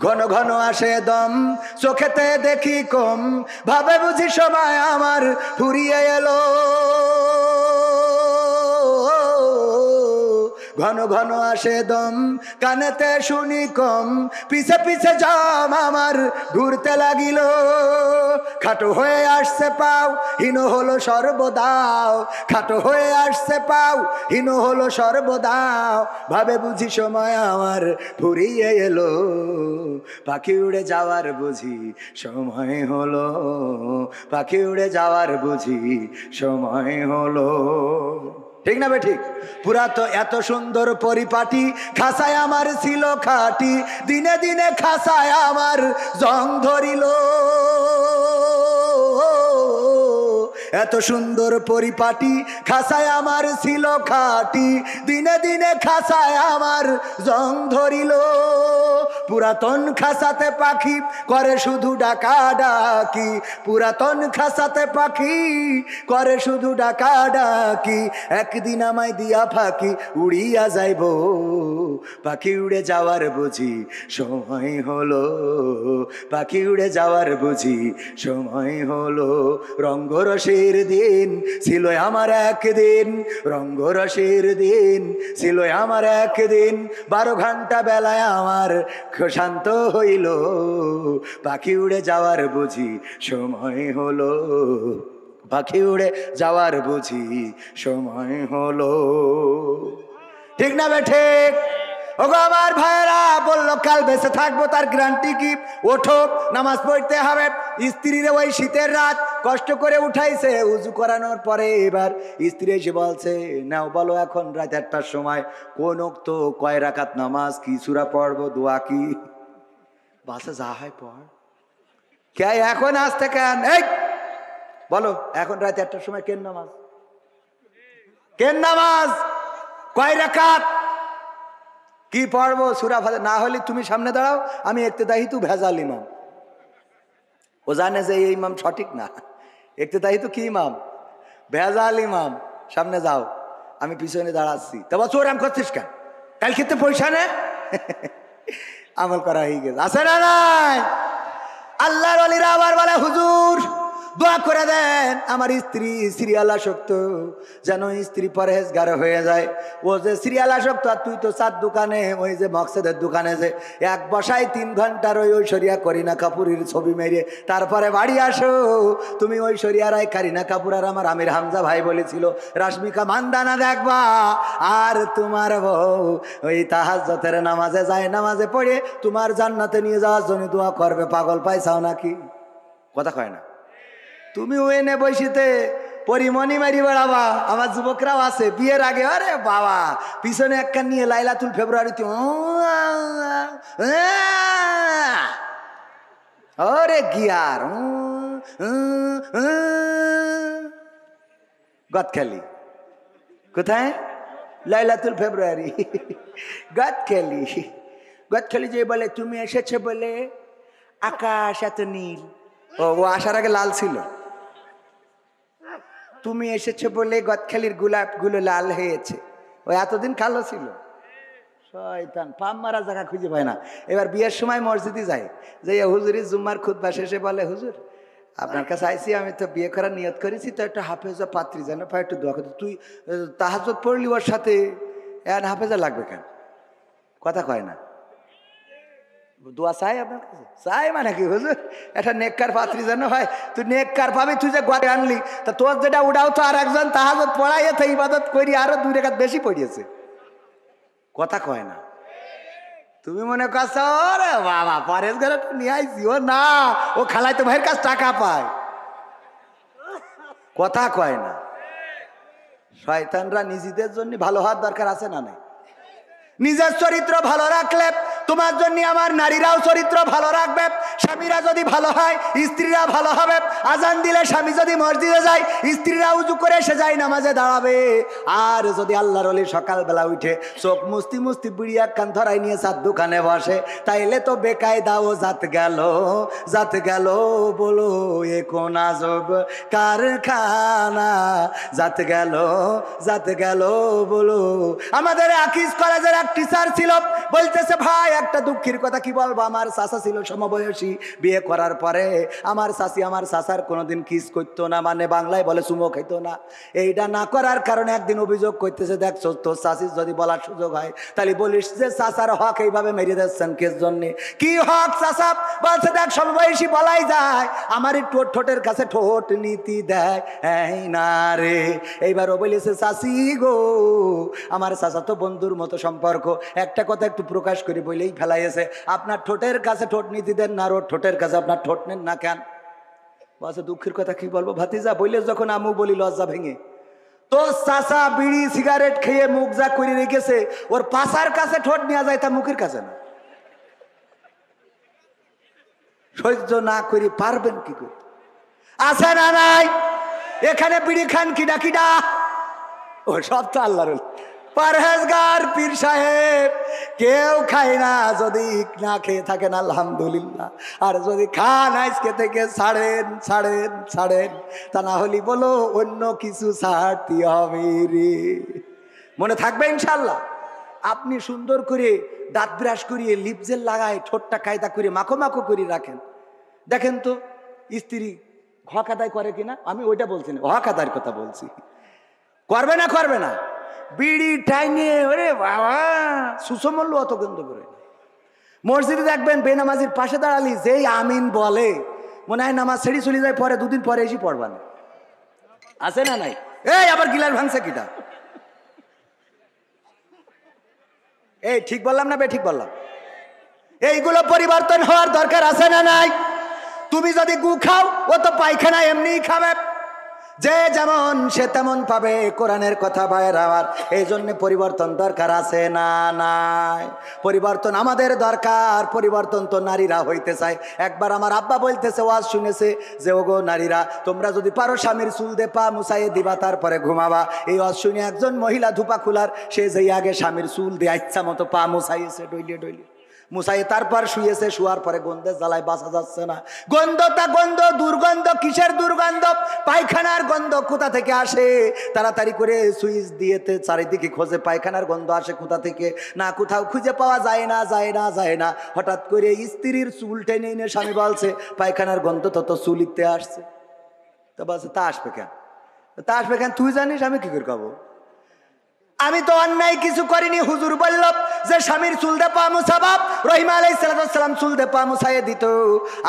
ঘন ঘন আসে দম, চোখেতে দেখি কম, ভাবে বুঝি সময় আমার ফুরিয়ে এলো। ঘন ঘন আসে দম, কানেতে শুনি কম, পিছে পিছে জাম আমার ঘুরতে লাগিল। খাটো হয়ে আসছে পাও, হীন হলো সর্বদাও, খাটো হয়ে আসছে পাও, হীন হলো সর্বদাও, ভাবে বুঝি সময় আমার ফুরিয়ে এলো, পাখি উড়ে যাওয়ার বুঝি সময় হলো, পাখি উড়ে যাওয়ার বুঝি সময় হলো। ঠিক না বে ঠিক? পুরা তো এত সুন্দর পরিপাটি, খাসায় আমার ছিল খাটি, দিনে দিনে খাসায় আমার জং ধরিল। এত সুন্দর পরিপাটি, খাসায় আমার ছিল খাটি, দিনে দিনে খাসায় আমার জং ধরিল। পুরাতন খাসাতে পাখি করে শুধু ডাকা ডাকি, পুরাতন খাসাতে পাখি করে শুধু ডাকা ডাকি, একদিন আমায় দিয়া ফাঁকি উড়িয়া যাইব, পাখি উড়ে যাওয়ার বুঝি সময় হলো, পাখি উড়ে যাওয়ার বুঝি সময় হলো। রঙ্গরসের দিন ছিল আমার একদিন, রঙ্গরসের দিন ছিল আমার একদিন, 12 ঘন্টা বেলায় আমার শান্ত হইল, পাখি উড়ে যাওয়ার বুঝি সময় হলো, পাখি উড়ে যাওয়ার বুঝি সময় হলো। ঠিক না বে ঠিক? ওগো আমার ভাইয়েরা, বললো কাল বেঁচে থাকবো তার গ্যারান্টি কি? ওঠো, নামাজ পড়তে হবে। স্ত্রীর ওই শীতের রাত কষ্ট করে উঠাইছে, উজু করানোর পরে এবার স্ত্রী এসে বলছে, নাও বলো এখন রাত 1টার সময় কোন ওক্ত কয় রাকাত নামাজ, কি সূরা পড়বো, দোয়া কি? বাসে যা হয় পড়, কে এখন আসতে কেন? এই বলো এখন রাত 1টার সময় কেন নামাজ, কেন নামাজ, কয় রাকাত, কি পড়বো, সূরা ফাতিহা? না হলে তুমি সামনে দাঁড়াও, আমি ইক্তেদাহি তু ভেজাল ইমাম। ও জানে যে এই ইমাম সঠিক না, ইক্তেদাহি তো কি ইমাম, ভেজাল ইমাম, সামনে যাও, আমি পিছনে দাঁড়াচ্ছি। তা বলছো ওরাম করছিস কেন, কাল খেতে পয়সা নে। আমল করা হয়ে গেছে, আছে না নাই? আল্লাহর ওলিরা আবার বলে, হুজুর দোয়া করে দেন আমার স্ত্রী সিরিয়াল আসক্ত, যেন স্ত্রী পরহেজগার হয়ে যায়। ও যে সিরিয়াল আসক্ত, আর তুই তো চার দোকানে, ওই যে মকসেদের দোকানে যে এক বসায় 3 ঘন্টার ওই ঐশ্বরিয়া করিনা কাপুরের ছবি মেরে তারপরে বাড়ি আসো। তুমি ঐশ্বরিয়া রায়, কারিনা কাপুর আর আমার আমির হামজা ভাই বলেছিল রাশমিকা মান্দানা দেখবা, আর তোমার বউ ওই তাহাজ্জুদের নামাজে যায়, নামাজে পড়ে তোমার জান্নাতে নিয়ে যাওয়ার জন্য দোয়া করবে। পাগল পাইছাও নাকি? কথা কয় না। তুমি ওই নে বসিতে পরিমণি মারি বেড়াবা, আমার যুবকরাও আছে বিয়ের আগে, আরে বাবা পিছনে একটা নিয়ে লাইলাতুল ফেব্রুয়ারিতে ওরে গিয়ার গদখালি, কোথায়? লাইলাতুল ফেব্রুয়ারি, গদখালি। গদখালি যে বলে তুমি এসেছে বলে আকাশ এত নীল, ও আসার আগে লাল ছিল, তুমি এসেছো বলে গদখালির গোলাপ গুলো লাল হয়েছে, ও এতদিন কালো ছিল। শয়তান পাম মারা জায়গা খুঁজে পায় না। এবার বিয়ের সময় মসজিদে যায়, যে হুজুরি জুম্মার খুতবা শেষে বলে, হুজুর আপনার কাছে আইসি, আমি তো বিয়ে করার নিয়ত করেছি, তো একটা হাফেজা পাত্রী যেন পাই, একটু দোয়া করতে। তুই তাহাজ্জুদ পড়লি, ওর সাথে হাফেজা লাগবে কেন? কথা কয় না। দোয়া চাই আপনার কাছে, চাই মানে কি হুজুর একটা নেককার পাত্রী যেন হয়। তুই নেককার পাবি, তুই যে গড়ে আনলি, তা তোর যেটা উড়াও তো আর একজন তাহাজ্জুদ পড়াইয়েছে, ইবাদত করি আরো 2 রাকাত বেশি পড়িয়েছে। কথা কয় না। তুমি মনে করছো রে বাবা পরেশ ঘরে নিয়ে আইছি, ও না, ও খালাইতো ভাইয়ের কাছে টাকা পায়। কথা কয় না। শয়তানরা নিজেদের জন্য ভালো হওয়ার দরকার আছে না নাই? নিজের চরিত্র ভালো রাখলে তোমার জন্য আমার নারীরাও চরিত্র ভালো রাখবে। স্বামীরা যদি ভালো হয় স্ত্রীরা ভালো হবে। আজান দিলে স্বামী যদি মসজিদে যায় স্ত্রীরা উজু করে এসে যায় নামাজে দাঁড়াবে। আর যদি আল্লাহর ওলি সকালবেলা উঠে চোখ মুস্তি মুস্তি বিড়ি একখান ধরাই নিয়ে চার দোকানে বসে, তাইলে তো বেকায়দাও জাত গেল বলো এ কোন আজব কারখানা, জাত গেল বলো। আমাদের আকিজ কলেজের এক টিচার ছিল, বলতেছে ভাই একটা দুঃখের কথা কি বলবো, আমার চাচা ছিল সমবয়সী, বিয়ে করার পরে আমার চাচি আমার চাচার কোনোদিন কিস করতো না, মানে বাংলায় বলে চুমো খাইতো না। এইটা না করার কারণে একদিন অভিযোগ করতেছে, দেখছো তোর চাচির যদি বলার সুযোগ হয় তাহলে বলিস যে চাচার হক এইভাবে মেরে দিচ্ছেন কেস জন্যে। কি হক চাচা? বলছে দেখ সমবয়সী বলাই যায়, আমার ঠোঁটের কাছে ঠোঁট নীতি দেয় এই না রে। এইবার ও বলেছে চাচি গো আমার চাচা তো বন্ধুর মতো সম্পর্ক, একটা কথা একটু প্রকাশ করে বলেই ফেলাইছে, আপনার ঠোঁটের কাছে ঠোঁট নীতি দেন না, ওর ঠোঁটের কাছে আপনার ঠোঁট নেন না কেন? বলছে দুঃখের কথা কি বলবো ভাতিজা, বইলে যখন আমু বলি লজ্জা ভেঙে। তো চাচা বিড়ি সিগারেট খেয়ে মুখ যা করে রেখেছে, ওর পাশার কাছে ঠোঁট নেওয়া যায় তা মুখের কাছে না। সহ্য না করে পারবেন কি করে? আছে না নাই? এখানে বিড়ি খান কিডা কিডা? ও সব তো আল্লাহর পরহেজগার পীর সাহেব, কেউ খায় না যদি না খেয়ে থাকেন আলহামদুলিল্লাহ, আর যদি খান আজকে থেকে ছাড়েন, তা না হলে বলো অন্য কিছু ছাড়তে হবে রে। মনে থাকবে ইনশাল্লাহ। আপনি সুন্দর করে দাঁত ব্রাশ করিয়ে লিপজেল লাগায় ঠোঁটটা কায়দা করে মাখো করে রাখেন, দেখেন তো স্ত্রী হক আদায় করে কিনা। আমি ওইটা বলছি না, হক আদায়ের কথা বলছি। করবে না বিড়ি টাইনে, ওরে বাবা সুসমল্য অত গন্ধ করে। মসজিদে দেখবেন বেনামাজির পাশে দাঁড়ালি যেই আমিন বলে মনে হয় নামাজ ছেড়ে চলে যায়, পরে দুদিন পরে এসে পড়বা না। আছে না নাই? এই আবার গিলার ভাঙছে কিটা? এই ঠিক বললাম না বে ঠিক বললাম? এইগুলো পরিবর্তন হওয়ার দরকার আছে না নাই? তুমি যদি গু খাও ও তো পায়খানা এমনি খাবে, যে যেমন সে তেমন পাবে, কোরআনের কথা বাইরে আবার। এই জন্য পরিবর্তন দরকার আছে না নাই? পরিবর্তন আমাদের দরকার। পরিবর্তন তো নারীরা হইতে চায়। একবার আমার আব্বা বলতেছে, ওয়াজ শুনেছে যে ওগো নারীরা তোমরা যদি পারো স্বামীর চুল দে পা মুছাইয়ে দিবা তারপরে ঘুমাবা। এই ওয়াজ শুনে একজন মহিলা ধুপা খুলার, সে যেই আগে স্বামীর চুল দিয়ে ইচ্ছা মতো পা মুছাইয়েছে, ডইলে মুসাই তারপর শুয়েছে, শুয়ার পরে গন্ধের জ্বালায় বাঁচা যাচ্ছে না। গন্ধটা গন্ধ, দুর্গন্ধ। কিসের দুর্গন্ধ? পায়খানার গন্ধ। কোথা থেকে আসে? তাড়াতাড়ি করে সুইচ দিয়েতে চারিদিকে খোঁজে পায়খানার গন্ধ আসে কোথা থেকে, না কোথাও খুঁজে পাওয়া যায় না। হঠাৎ করে স্ত্রীর চুল টেনে এনে স্বামী বলছে পায়খানার গন্ধ তো চুলিতে আসছে। তো বলছে তা আসবে কেন? তুই জানিস আমি কি করে খাবো? আমি তো অন্যায় কিছু করিনি। হুজুর বলল যে স্বামীর চুল দে পা মুছাবা। রহিমা আলাইহিস সালাম চুল দে পা মুছাইয়ে দিত।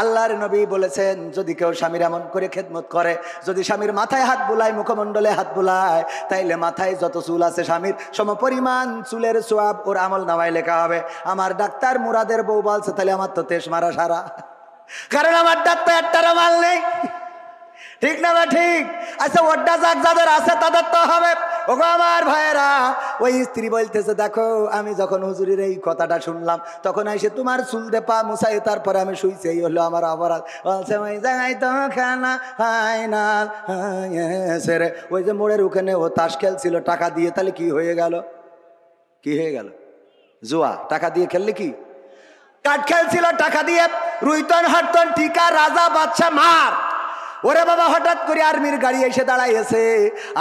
আল্লাহর নবী বলেছেন যদি কেউ স্বামীর এমন করে খেদমত করে, যদি স্বামীর মাথায় হাত বুলায়, মুখমণ্ডলে হাত বুলায়, তাইলে মাথায় যত চুল আছে স্বামীর সমপরিমাণ চুলের সোয়াব ওর আমল নামায় লেখা হবে। আমার ডাক্তার মুরাদের বউ বলছে তাহলে আমার তো তেজ মারা সারা, কারণ আমার ডাক্তার একটা মাল নেই। ঠিক না বা ঠিক? আচ্ছা ওটা যাদের আছে তাদের তো হবে। ওগো আমার ভাইয়েরা, ওই স্ত্রী বলতেছে দেখো আমি যখন হুজুরের এই কথাটা শুনলাম তখন এসে তোমার চুল দে পা মুছাই তারপরে আমি শুইছি, এই হলো আমার অপরাধ। বলছে ওই জায়গায় তো খানা ফাইনাল রে। ওই যে মোড়ের ওখানে ও তাস খেলছিল টাকা দিয়ে, তাহলে কি হয়ে গেল? জুয়া। টাকা দিয়ে খেললে কি? কাঠ খেলছিল টাকা দিয়ে, রুইতন হাটতন টিকা রাজা বাদশা মার। ওরে বাবা হঠাৎ করে আর্মির গাড়ি এসে দাঁড়াইছে,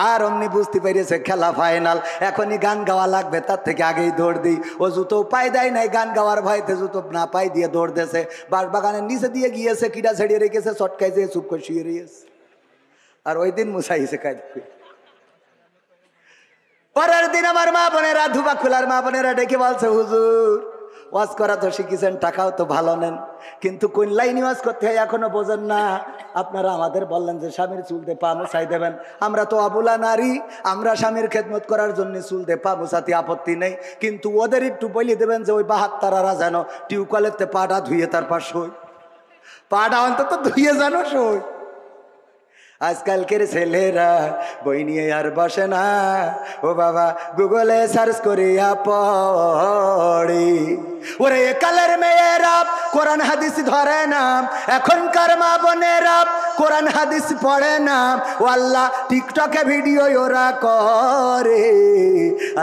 আর অমনি বুঝতে পেরেছে খেলা ফাইনাল, এখনই গান গাওয়া লাগবে, তার থেকে আগেই দৌড় দিই। ও জুতো পাই দেয় নাই, গান গাওয়ার ভয়তে জুতো না পাই দিয়ে দৌড় দিয়েছে। বাঁশবাগানের নিচে দিয়ে গিয়েছে, কিটা ছেড়িয়ে রেখেছে, চটকাই দিয়ে চুপ করে শুয়ে রয়েছে। আর ওই দিন মুছাইছে কাজ। পরের দিন আমার মা বোনেরা, ধুবা খোলার মা বোনেরা ডেকে বলছে হুজুর ওয়াজ করা তো শিখেছেন, টাকাও তো ভালো নেন, কিন্তু কোন লাইনে ওয়াজ করতে হয় এখনো বোঝেন না। আপনারা আমাদের বললেন যে স্বামীর চুল দিয়ে পা মুছাই দেবেন, আমরা তো অবলা নারী, আমরা স্বামীর খেদমত করার জন্য চুল দিয়ে পা মুছাতে আপত্তি নেই, কিন্তু ওদের একটু বলে দেবেন যে ওই বাহাত্তারা যেন টিউবওয়েলের পাটা ধুয়ে তারপর শোয়, পাটা অন্তত ধুয়ে যেন শোয়। আজকালকের ছেলেরা বই নিয়ে আর বসে না, ও বাবা গুগলে সার্চ করিয়া পড়ে। ওরে কালের মেয়েরা কোরআন হাদিস ধরে না, এখনকার মা বোনেরা কোরআন হাদিস পড়ে না, ও আল্লাহ টিকটকে ভিডিও ওরা করে।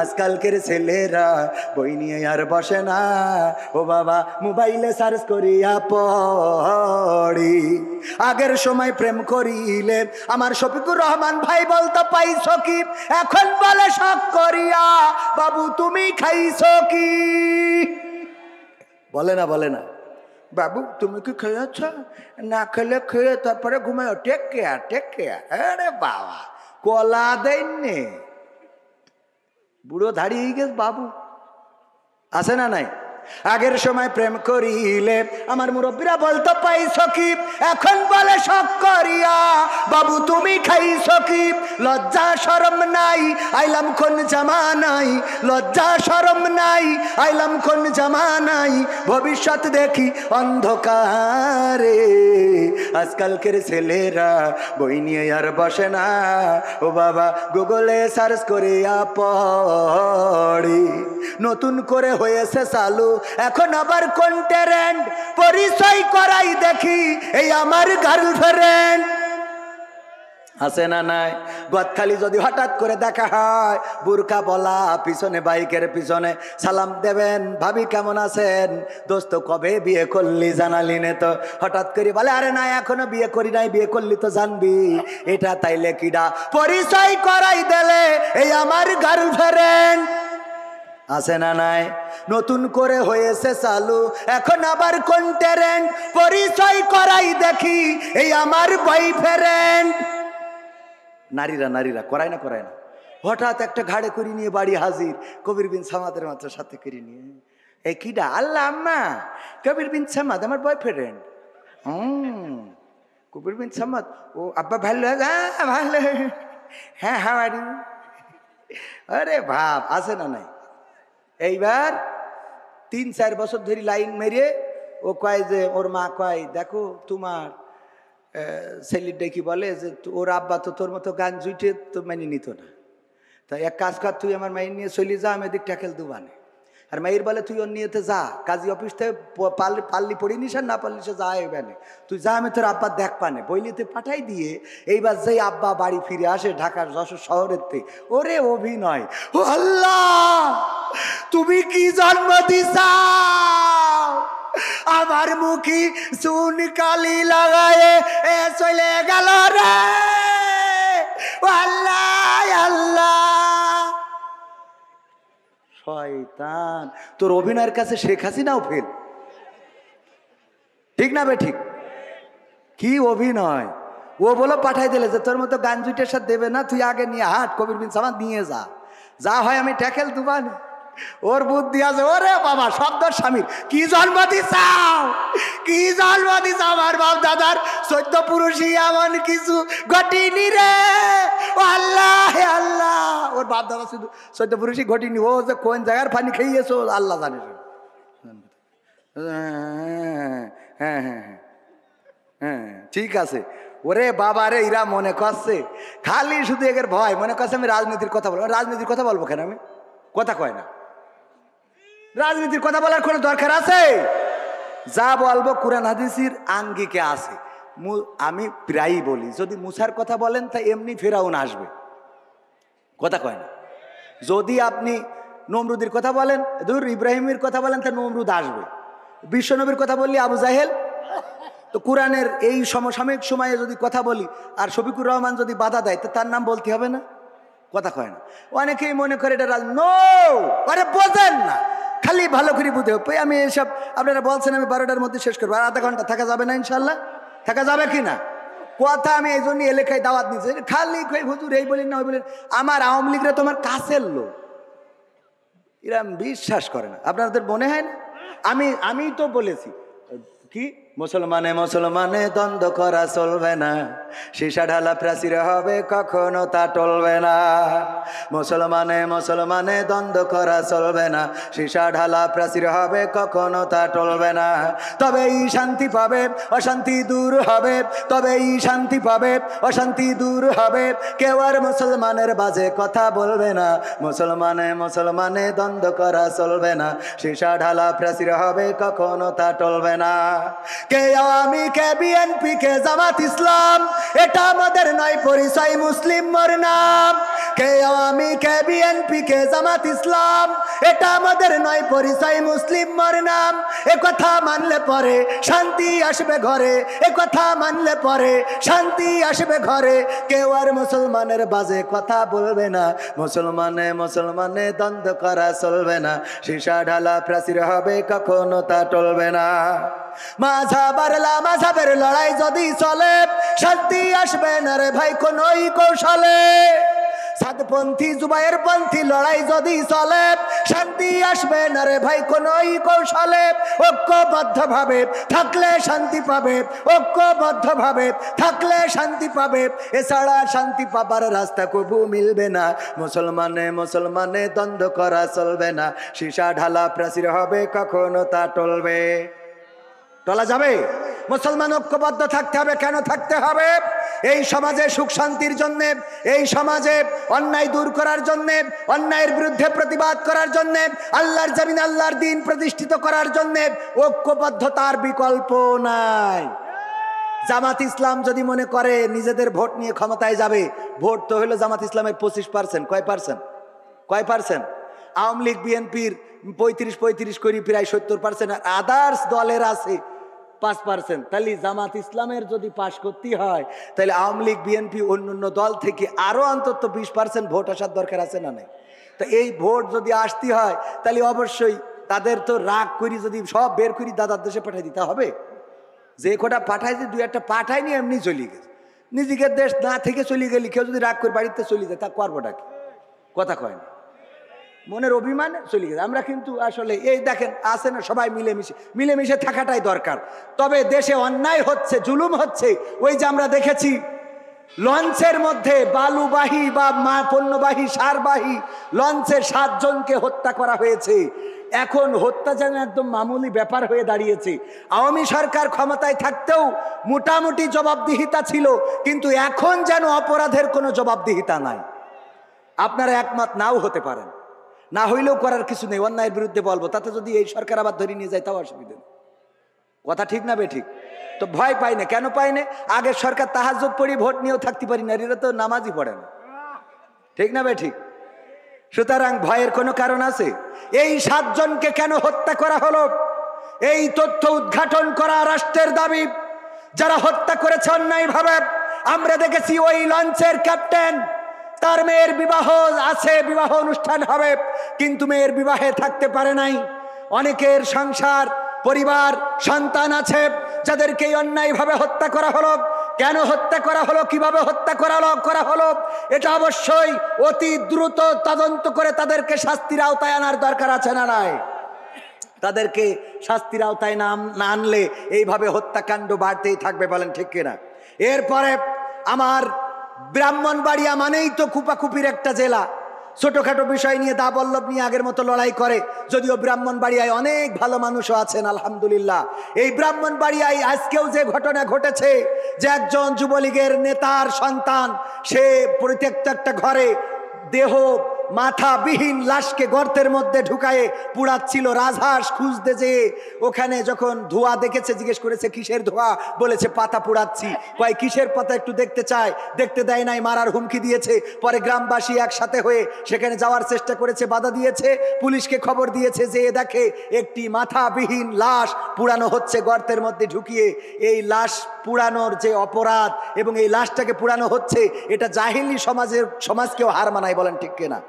আজকালকের ছেলেরা বই নিয়ে আর বসে না, ও বাবা মোবাইলে সার্চ করিয়া পড়ি। আগের সময় প্রেম করিলে আমার শফিকুর রহমান ভাই বলতো পাইছো কি, এখন বলে শখ করিয়া বাবু তুমি খাইছো কি। বলে না বলে না, বাবু তুমি কি খেয়েছ, না খেলে খেয়ে তারপরে ঘুমায়, টেক কেয়ার টেক কেয়ার। আরে বাবা কলা দেননি, বুড়ো দাঁড়িয়ে গেছে বাবু, আছে না নাই? আগের সময় প্রেম করিলে আমার মুরব্বীরা বলতো পাইছো কি, এখন বলে শখ করিয়া বাবু তুমি খাইছো কি। লজ্জা শরম নাই আইলাম কোন জামানাই, লজ্জা শরম নাই আইলাম কোন জামানাই, ভবিষ্যৎ দেখি অন্ধকারে। আজকালকের ছেলেরা বই নিয়ে আর বসে না, ও বাবা গুগলে সার্চ করিয়া পড়ি। নতুন করে হয়েছে চালু এখন আবার কোন ট্রেন্ড, পরিচয় করাই দেখি এই আমার গার্লফ্রেন্ড। আছে না নাই? গদখালি যদি হঠাৎ করে দেখা হয়, বুরকা বলা, পিছনে বাইকের পিছনে সালাম দেবেন, ভাবি কেমন আছেন, দোস্ত কবে বিয়ে করলি জানালি নে তো, হঠাৎ করে বলে আরে না এখনো বিয়ে করি নাই, বিয়ে করলি তো জানবি। এটা তাইলে কিডা, পরিচয় করাই দিলে এই আমার গার্লফ্রেন্ড। আছে না নাই? নতুন করে হয়েছে চালু এখন আবার কোন ট্রেন্ড, পরিচয় করাই দেখি এই আমার বয়ফ্রেন্ড। নারীরা নারীরা করায় না করায় না, হঠাৎ একটা ঘাড়ে করে নিয়ে বাড়ি হাজির, কবির বিন সামাদের মাত্র সাথে করে নিয়ে, এই কিডা? আল্লাহ আম্মা, কবির বিন সামাদ আমার বয়ফ্রেন্ড। কবির বিন সামাদ, ও আব্বা ভালো? ভালো। হ্যাঁ হাওয়ারি। আরে ভাব, আছে না নাই? এইবার 3-4 বছর ধরে লাইন মেরে ও কয় যে, ওর মা কয় দেখো তোমার ছেলেটা কি বলে যে ওর আব্বা তো তোর মতো গান জুইটে তো মেনে নিত না, তা এক কাজ কর তুই আমার মাইন নিয়ে চলি যা, আমি এদিক ট্যাকেল দুবানে। আর মাইর বলে তুই ওর নিয়েতে যা, কাজী অফিস থেকে পাল্লি পড়ি নিস আর না পারলি সে যা এবানে, তুই যা আমি তোর আব্বা দেখ পানে বইলিতে পাঠাই দিয়ে। এইবার যেই আব্বা বাড়ি ফিরে আসে ঢাকার যশোর শহরের থেকে, ওরে অভিনয়, ও আল্লাহ তুমি কি জন্ম দিছাও, আমার মুখী চুন কালি লাগায়ে এ চলে গেল রে, ও আল্লাহ আল্লাহ। শয়তান, তোর অভিনয়ের কাছে শেখ হাসিনাও ফেল, ঠিক না বে ঠিক? কি অভিনয়! ও বলো পাঠাই দিলে যে তোর মতো গান জুটের সাথে দেবে না, তুই আগে নিয়ে হাট, কবির বিন সামাদ নিয়ে যা, যা হয় আমি ট্যাকেল দুবান। ওর বুদ্ধি আছে, ওরে বাবা শব্দর স্বামীর কি জন্ম দিছাও, কি জন্ম দিছাও, আমার বাপ দাদার 14 পুরুষই এমন কিছু ঘটিনি রে, ও আল্লাহ আল্লাহ। ওর বাপ দাদা শুধু 14 পুরুষই ঘটিনি, ও যে কোন জায়গার পানি খাইয়েছো আল্লাহ জানে। হ্যাঁ হ্যাঁ হ্যাঁ হ্যাঁ ঠিক আছে। ওরে বাবা রে, এরা মনে করছে খালি শুধু এদের ভয়, মনে করছে আমি রাজনীতির কথা বলবো। রাজনীতির কথা বলবো কেন? আমি কথা কয় না, রাজনীতির কথা বলার কোনো দরকার আছে? যা বলবো কোরআন হাদিসের আঙ্গিকে আছে। আমি প্রায়ই বলি যদি মুসার কথা বলেন তা এমনি ফেরাউন আসবে, কথা কয় না। যদি আপনি নমরুদের কথা বলেন, ধর ইব্রাহিমের কথা বলেন, তা নমরুদ আসবে। বিশ্বনবীর কথা বললি আবু জাহেল। তো কোরআনের এই সমসাময়িক সময়ে যদি কথা বলি আর শফিকুর রহমান যদি বাধা দেয় তো তার নাম বলতে হবে না, কথা কয় না। অনেকেই মনে করে এটা নো, আরে বোঝেন না, খালি ভালো করে বুঝে। আমি এসব আপনারা বলছেন আমি 12টার মধ্যে শেষ করবো, আর আধা ঘন্টা থাকা যাবে না ইনশাল্লাহ? থাকা যাবে কি না? কথা আমি এই জন্য এলাকায় দাওয়াত নিচ্ছি, খালি হুজুর এই বলেন না ওই বলেন। আমার আওয়ামী লীগরা তোমার কাছের লোক, এরা বিশ্বাস করে না। আপনাদের মনে হয় না? আমি তো বলেছি কি মুসলমানে মুসলমানে দ্বন্দ্ব করা চলবে না, সীসা ঢালা প্রাচীর হবে কখনো তা টলবে না। মুসলমানে মুসলমানে দ্বন্দ্ব করা চলবে না, সীসা ঢালা প্রাচীর হবে কখনো তা টলবে না। তবেই শান্তি পাবে, অশান্তি দূর হবে, তবেই শান্তি পাবে, অশান্তি দূর হবে। কেউ আর মুসলমানের বাজে কথা বলবে না, মুসলমানে মুসলমানে দ্বন্দ্ব করা চলবে না, সীসা ঢালা প্রাচীর হবে কখনো তা টলবে না। কে আওয়ামী, কে বিএনপি, কে জামাত ইসলাম, এটা আমাদের নয় পরিচয়, মুসলিম মোর নাম। কে আওয়ামী, কে বিএনপি, কে জামাত ইসলাম, এটা আমাদের নয় পরিচয়, মুসলিম মোর নাম। এ কথা মানলে পরে শান্তি আসবে ঘরে, এ কথা মানলে পরে শান্তি আসবে ঘরে। কেউ আর মুসলমানের বাজে কথা বলবে না, মুসলমানে মুসলমানে দ্বন্দ্ব করা চলবে না, সীসা ঢালা প্রাচীর হবে কখনো তা টলবে না। মাঝাবের লড়াই যদি চলে, শান্তি আসবে না রে ভাই কোনই কৌশলে। সাদপন্থী জুবাইর পন্থী লড়াই যদি চলে, শান্তি আসবে না রে ভাই কোনই কৌশলে। ঐক্যবদ্ধ ভাবে থাকলে শান্তি পাবে, ঐক্যবদ্ধ ভাবে থাকলে শান্তি পাবে, এছাড়া শান্তি পাবার রাস্তা কবু মিলবে না। মুসলমানে মুসলমানে দ্বন্দ্ব করা চলবে না, সীসা ঢালা প্রাচীর হবে কখনো তা টলবে। টলা যাবে? মুসলমান ঐক্যবদ্ধ থাকতে হবে। কেন থাকতে হবে? এই সমাজে সুখ শান্তির জন্যে, এই সমাজে অন্যায় দূর করার জন্যে, অন্যায়ের বিরুদ্ধে প্রতিবাদ করার জন্যে, আল্লাহর জমিন আল্লাহর দ্বীন প্রতিষ্ঠিত করার জন্যে ঐক্যবদ্ধতার বিকল্প নাই। জামাত ইসলাম যদি মনে করে নিজেদের ভোট নিয়ে ক্ষমতায় যাবে, ভোট তো হলো জামাত ইসলামের 25%। কয় পার্সেন্ট? কয় পার্সেন্ট? আওয়ামী লীগ বিএনপির 35 করি প্রায় 70%, আর আদার্স দলের আছে 5%। তাহলে জামাত ইসলামের যদি পাশ করতে হয়, তাহলে আওয়ামী লীগ বিএনপি অন্যান্য দল থেকে আরো অন্তত 20% ভোট আসার দরকার আছে না নাই? তো এই ভোট যদি আসতে হয়, তাহলে অবশ্যই তাদের তো রাগ করি যদি সব বের করি দাদার দেশে পাঠিয়ে দিতে হবে। যে কটা পাঠাইছে, দুই একটা পাঠায়নি, এমনি চলে গেছে। নিজেদের দেশ না থেকে চলে গেলি, কেউ যদি রাগ করে বাড়িতে চলে যায়, তা করবোটা কি? কথা কয় না, মনের অভিমানে চলে গেছে। আমরা কিন্তু আসলে এই দেখেন আছে না, সবাই মিলেমিশে থাকাটাই দরকার। তবে দেশে অন্যায় হচ্ছে, জুলুম হচ্ছে। ওই যে আমরা দেখেছি লঞ্চের মধ্যে বালুবাহী বা পণ্যবাহী সারবাহী লঞ্চে 7 জনকে হত্যা করা হয়েছে। এখন হত্যা যেন একদম মামুলি ব্যাপার হয়ে দাঁড়িয়েছে। আওয়ামী সরকার ক্ষমতায় থাকতেও মোটামুটি জবাবদিহিতা ছিল, কিন্তু এখন যেন অপরাধের কোনো জবাবদিহিতা নাই। আপনারা একমত নাও হতে পারেন, না হইলেও করার কিছু নেই, অন্যায়ের বিরুদ্ধে বলবো। তাতে যদি এই সরকার আবার ধরে নিয়ে যায় তাও অসুবিধা নেই। কথা ঠিক না বে ঠিক? তো ভয় পাই না। কেন পাই না? আগের সরকার তাহাজ্জুদ পড়ি ভোট নিয়েও থাকতে পারি না, এরা তো নামাজই পড়ে না। ঠিক না বে ঠিক? সুতরাং ভয়ের কোনো কারণ আছে? এই 7 জনকে কেন হত্যা করা হলো, এই তথ্য উদ্ঘাটন করা রাষ্ট্রের দাবি। যারা হত্যা করেছে অন্যায় ভাবে, আমরা দেখেছি ওই লঞ্চের ক্যাপ্টেন, তার মেয়ের বিবাহ আছে, বিবাহ অনুষ্ঠান হবে, কিন্তু মেয়ের বিবাহে থাকতে পারে নাই। অনেকের সংসার, পরিবার, সন্তান আছে, যাদেরকে অন্যায়ভাবে হত্যা করা হলো। কেন হত্যা করা হলো, কিভাবে হত্যা করা হলো, এটা অবশ্যই অতি দ্রুত তদন্ত করে তাদেরকে শাস্তির আওতায় আনার দরকার আছে না নাই? তাদেরকে শাস্তির আওতায় না আনলে এইভাবে হত্যাকাণ্ড বাড়তেই থাকবে। বলেন ঠিক কিনা? এরপরে আমার ব্রাহ্মণবাড়িয়া মানেই তো কুপাকুপির একটা জেলা। ছোটখাটো বিষয় নিয়ে দা বল্লভ নিয়ে আগের মতো লড়াই করে, যদিও ব্রাহ্মণবাড়িয়ায় অনেক ভালো মানুষও আছেন আলহামদুলিল্লাহ। এই ব্রাহ্মণবাড়িয়ায় আজকেও যে ঘটনা ঘটেছে, যে একজন যুবলীগের নেতার সন্তান, সে পরিত্যক্ত একটা ঘরে দেহ মাথাবিহীন লাশকে গর্তের মধ্যে ঢুকায়ে পুড়াচ্ছিল। রাজহাঁস খুঁজতে যেয়ে ওখানে যখন ধোঁয়া দেখেছে, জিজ্ঞেস করেছে কিসের ধোঁয়া, বলেছে পাতা পুড়াচ্ছি। কয় কিসের পাতা একটু দেখতে চায়, দেখতে দেয় নাই, মারার হুমকি দিয়েছে। পরে গ্রামবাসী একসাথে হয়ে সেখানে যাওয়ার চেষ্টা করেছে, বাধা দিয়েছে, পুলিশকে খবর দিয়েছে, যে দেখে একটি মাথাবিহীন লাশ পুড়ানো হচ্ছে গর্তের মধ্যে ঢুকিয়ে। এই লাশ পুড়ানোর যে অপরাধ এবং এই লাশটাকে পুড়ানো হচ্ছে, এটা জাহিলি সমাজকেও হার মানায়। বলেন ঠিক কিনা?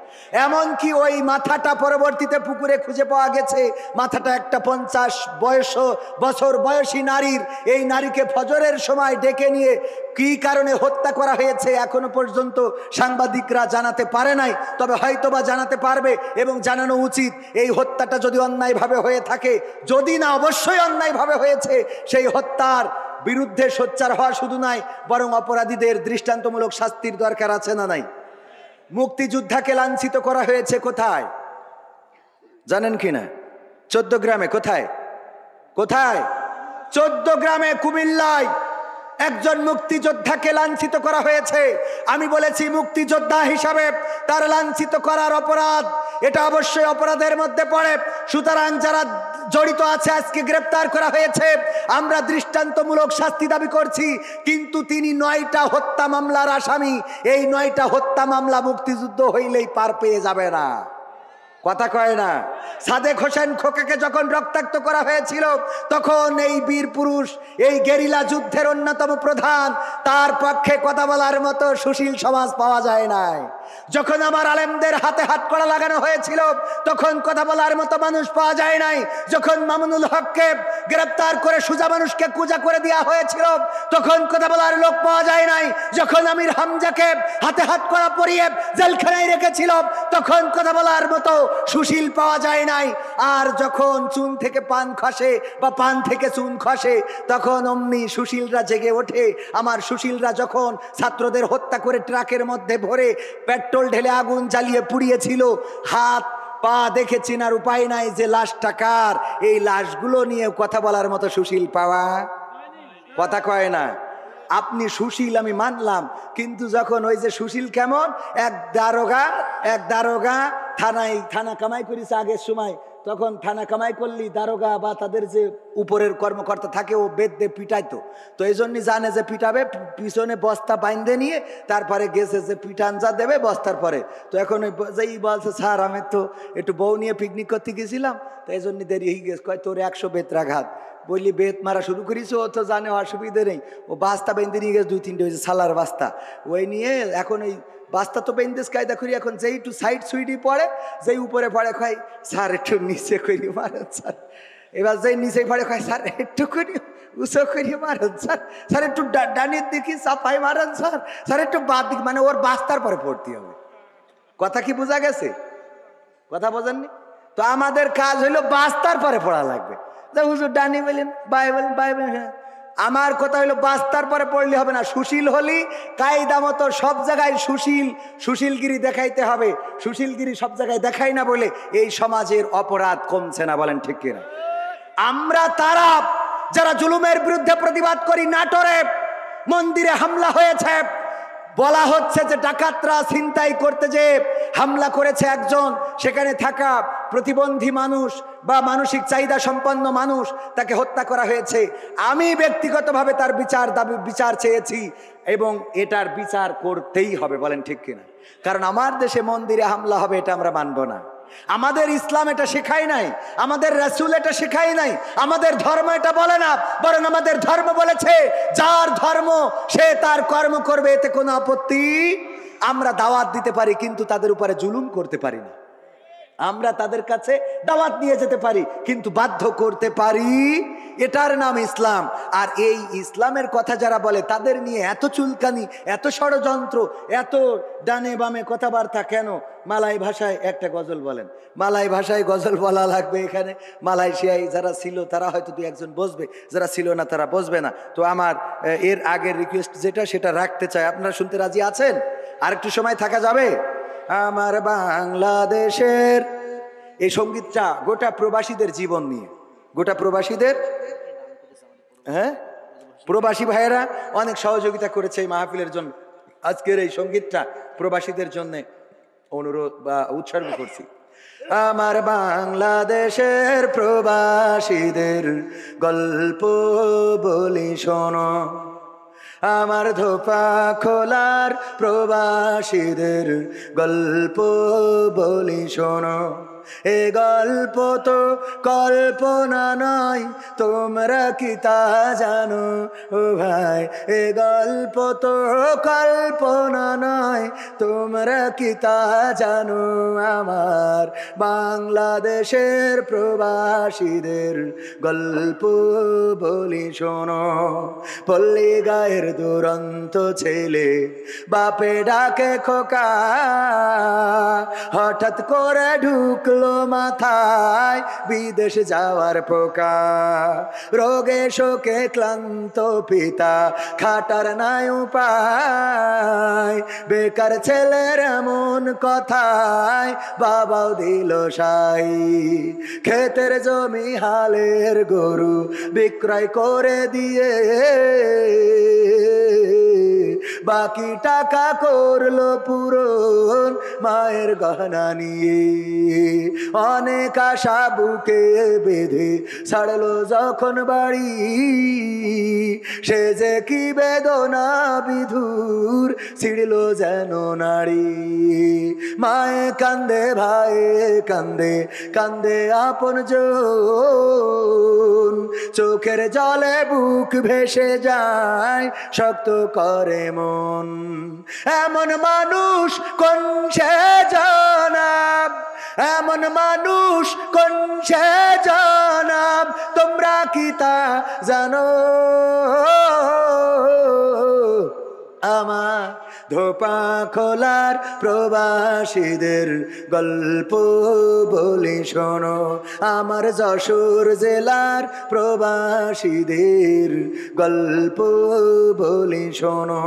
এমনকি ওই মাথাটা পরবর্তীতে পুকুরে খুঁজে পাওয়া গেছে। মাথাটা একটা 50 বছর বয়সী নারীর। এই নারীকে ফজরের সময় ডেকে নিয়ে কি কারণে হত্যা করা হয়েছে এখনো পর্যন্ত সাংবাদিকরা জানাতে পারে নাই, তবে হয়তোবা জানাতে পারবে এবং জানানো উচিত। এই হত্যাটা যদি অন্যায়ভাবে হয়ে থাকে, যদি না অবশ্যই অন্যায়ভাবে হয়েছে, সেই হত্যার বিরুদ্ধে সোচ্চার হওয়া শুধু নয়, বরং অপরাধীদের দৃষ্টান্তমূলক শাস্তির দরকার আছে না নাই? মুক্তিযোদ্ধাকে লাঞ্ছিত করা হয়েছে কোথায় জানেন কি না? 14 গ্রামে। কোথায় কোথায়? 14 গ্রামে, কুমিল্লায় একজন মুক্তিযোদ্ধাকে লাঞ্ছিত করা হয়েছে। আমি বলেছি মুক্তিযোদ্ধা হিসাবে তার লাঞ্ছিত করার অপরাধ, এটা অবশ্যই অপরাধের মধ্যে পড়ে। সুতরাং যারা জড়িত আছে আজকে গ্রেপ্তার করা হয়েছে, আমরা দৃষ্টান্তমূলক শাস্তি দাবি করছি। কিন্তু তিনি 9টা হত্যা মামলার আসামি। এই 9টা হত্যা মামলা মুক্তিযুদ্ধ হইলেই পার পেয়ে যাবে না, কথা কয় না। সাদেক হোসেন খোকাকে যখন রক্তাক্ত করা হয়েছিল, তখন এই বীর পুরুষ, এই গেরিলা যুদ্ধের অন্যতম প্রধান, তার পক্ষে কথা বলার মতো সুশীল সমাজ পাওয়া যায় নাই। যখন আমার আলেমদের হাতে হাত কড়া লাগানো হয়েছিল, তখন কথা বলার মতো মানুষ পাওয়া যায় নাই। যখন মামুনুল হককে গ্রেপ্তার করে সুজা মানুষকে কুজা করে দেওয়া হয়েছিল, তখন কথা বলার লোক পাওয়া যায় নাই। যখন আমির হামজাকে হাতে হাত কড়া পরিয়ে জেলখানায় রেখেছিল, তখন কথা বলার মতো সুশীল পাওয়া যায় নাই। আর যখন চুন থেকে পান খসে বা পান থেকে চুন খসে, তখন অমনি সুশীলরা জেগে ওঠে। আমার সুশীলরা যখন ছাত্রদের হত্যা করে ট্রাকের মধ্যে ভরে পেট্রোল ঢেলে আগুন জ্বালিয়ে পুড়িয়েছিল, হাত পা দেখে চেনার উপায় নাই যে লাশটা কার। এই লাশগুলো নিয়ে কথা বলার মতো সুশীল পাওয়া, কথা কয় না। আপনি সুশীল আমি মানলাম, কিন্তু যখন ওই যে সুশীল কেমন, এক দারোগা থানা কামাই করেছে আগের সময়, তখন থানা কামাই করলি দারোগা বা তাদের যে উপরের কর্মকর্তা থাকে, ও বেদে পিটাইতো। তো এই জন্যই জানে যে পিটাবে, পিছনে বস্তা বাইন্ধে নিয়ে তারপরে গেছে যে পিটান যা দেবে বস্তার পরে। তো এখন যেই বলছে, স্যার আমি তো একটু বউ নিয়ে পিকনিক করতে গেছিলাম, তো এই জন্য দেরি হয়ে গেছে। কয় তোর 100 বেত্রাঘাত। বললি বেত মারা শুরু করিস, ও তো জানে অসুবিধে নেই। ও বাস্তা বেঁধে নিয়ে গেছে 2-3টে, হয়েছে সালার বাস্তা। ওই নিয়ে এখন ওই বাস্তা তো বেঁধেস কায়দা করি, এখন যেই একটু সাইড সুইডি পড়ে, যেই উপরে পড়ে কয় স্যার একটু নিচে করি মারেন স্যার। এবার যেই নিচে পড়ে কয় স্যার একটু করি উঁচু করি মারেন স্যার, স্যার একটু ডানির দিকে চাপাই মারেন স্যার, স্যার একটু বাদ দিক, মানে ওর বাস্তার পরে পড়তে হবে। কথা কি বোঝা গেছে? কথা বোঝেননি তো? আমাদের কাজ হইলো বাস্তার পরে পড়া লাগবে। হুজুর ডানি বলেন, বাই বলেন, বাই বলেন, হ্যাঁ। আমার কথা হইলো বাস্তার পরে পড়লে হবে না। সুশীল হলি কায়দা মতো সব জায়গায় সুশীলগিরি দেখাইতে হবে। সুশীলগিরি সব জায়গায় দেখাই না বলে এই সমাজের অপরাধ কমছে না, বলেন ঠিক কিনা? আমরা তারা যারা জুলুমের বিরুদ্ধে প্রতিবাদ করি, নাটোরে মন্দিরে হামলা হয়েছে, বলা হচ্ছে যে ডাকাতরা ছিনতাই করতে যে হামলা করেছে একজন, সেখানে থাকা প্রতিবন্ধী মানুষ বা মানসিক চাহিদা সম্পন্ন মানুষ, তাকে হত্যা করা হয়েছে। আমি ব্যক্তিগতভাবে তার বিচার চেয়েছি এবং এটার বিচার করতেই হবে, বলেন ঠিক কিনা? কারণ আমার দেশে মন্দিরে হামলা হবে এটা আমরা মানব না। আমাদের ইসলাম এটা শেখায় নাই, আমাদের রাসূল এটা শেখায় নাই, আমাদের ধর্ম এটা বলে না। বরং আমাদের ধর্ম বলেছে যার ধর্ম সে তার কর্ম করবে, এতে কোনো আপত্তি। আমরা দাওয়াত দিতে পারি, কিন্তু তাদের উপরে জুলুম করতে পারি না। আমরা তাদের কাছে দাওয়াত নিয়ে যেতে পারি, কিন্তু বাধ্য করতে পারি, এটার নাম ইসলাম। আর এই ইসলামের কথা যারা বলে, তাদের নিয়ে এত চুলকানি, এত ষড়যন্ত্র, এত ডানে বামে কথাবার্তা কেন? মালাই ভাষায় একটা গজল বলেন, মালাই ভাষায় গজল বলা লাগবে এখানে। মালয়েশিয়ায় যারা ছিল তারা হয়তো 2-1 বসবে, যারা ছিল না তারা বসবে না। তো আমার এর আগের রিকোয়েস্ট যেটা, সেটা রাখতে চাই। আপনারা শুনতে রাজি আছেন? আর একটু সময় থাকা যাবে? আমার বাংলাদেশের এই সঙ্গীতটা গোটা প্রবাসীদের জীবন নিয়ে, গোটা প্রবাসীদের, হ্যাঁ, প্রবাসী ভাইয়েরা অনেক সহযোগিতা করেছে এই মাহফিলের জন্য। আজকের এই সঙ্গীতটা প্রবাসীদের জন্য অনুরোধ বা উৎসর্গ করছি। আমার বাংলাদেশের প্রবাসীদের গল্প বলি শোনো, আমার ধোপা খোলার প্রবাসীদের গল্প বলি শোনো। এ গল্প তো কল্পনা নয়, তোমরা কি তা জানো ও ভাই? এ গল্প তো কল্পনা নয়, তোমরা কি তা জানো? আমার বাংলাদেশের প্রবাসীদের গল্প বলি শোনো। পল্লী গায়ের দুরন্ত ছেলে বাপে ডাকে খোকা, হঠাৎ করে ঢুকলো মাথায় বিদেশ যাওয়ার পোকা। রোগে শোকে ক্লান্ত পিতা, খাটার নাই উপায়, বেকার ছেলের এমন কথায় বাবাও দিল সাই। ক্ষেতের জমি হালের গরু বিক্রয় করে দিয়ে বাকি টাকা করলো পূরণ মায়ের গহনা নিয়ে। অনেক আশা বুকে বেঁধে ছাড়লো যখন বাড়ি, সে যে কি বেদনা বিধুর ছিড়লো যেন নারী। মায়ে কান্দে, ভাইয়ে কান্দে, কান্দে আপন জন, চোখের জলে বুক ভেসে যায়, শক্ত করে মন। এমন মানুষ কোন সে জনাব, এমন মানুষ কোন সে জনাব, তোমরা কি তা জানো? আমার ধোপা খোলার প্রবাসীদের গল্প বলি শোনো। আমার যশোর জেলার প্রবাসীদের গল্প বলি শোনো।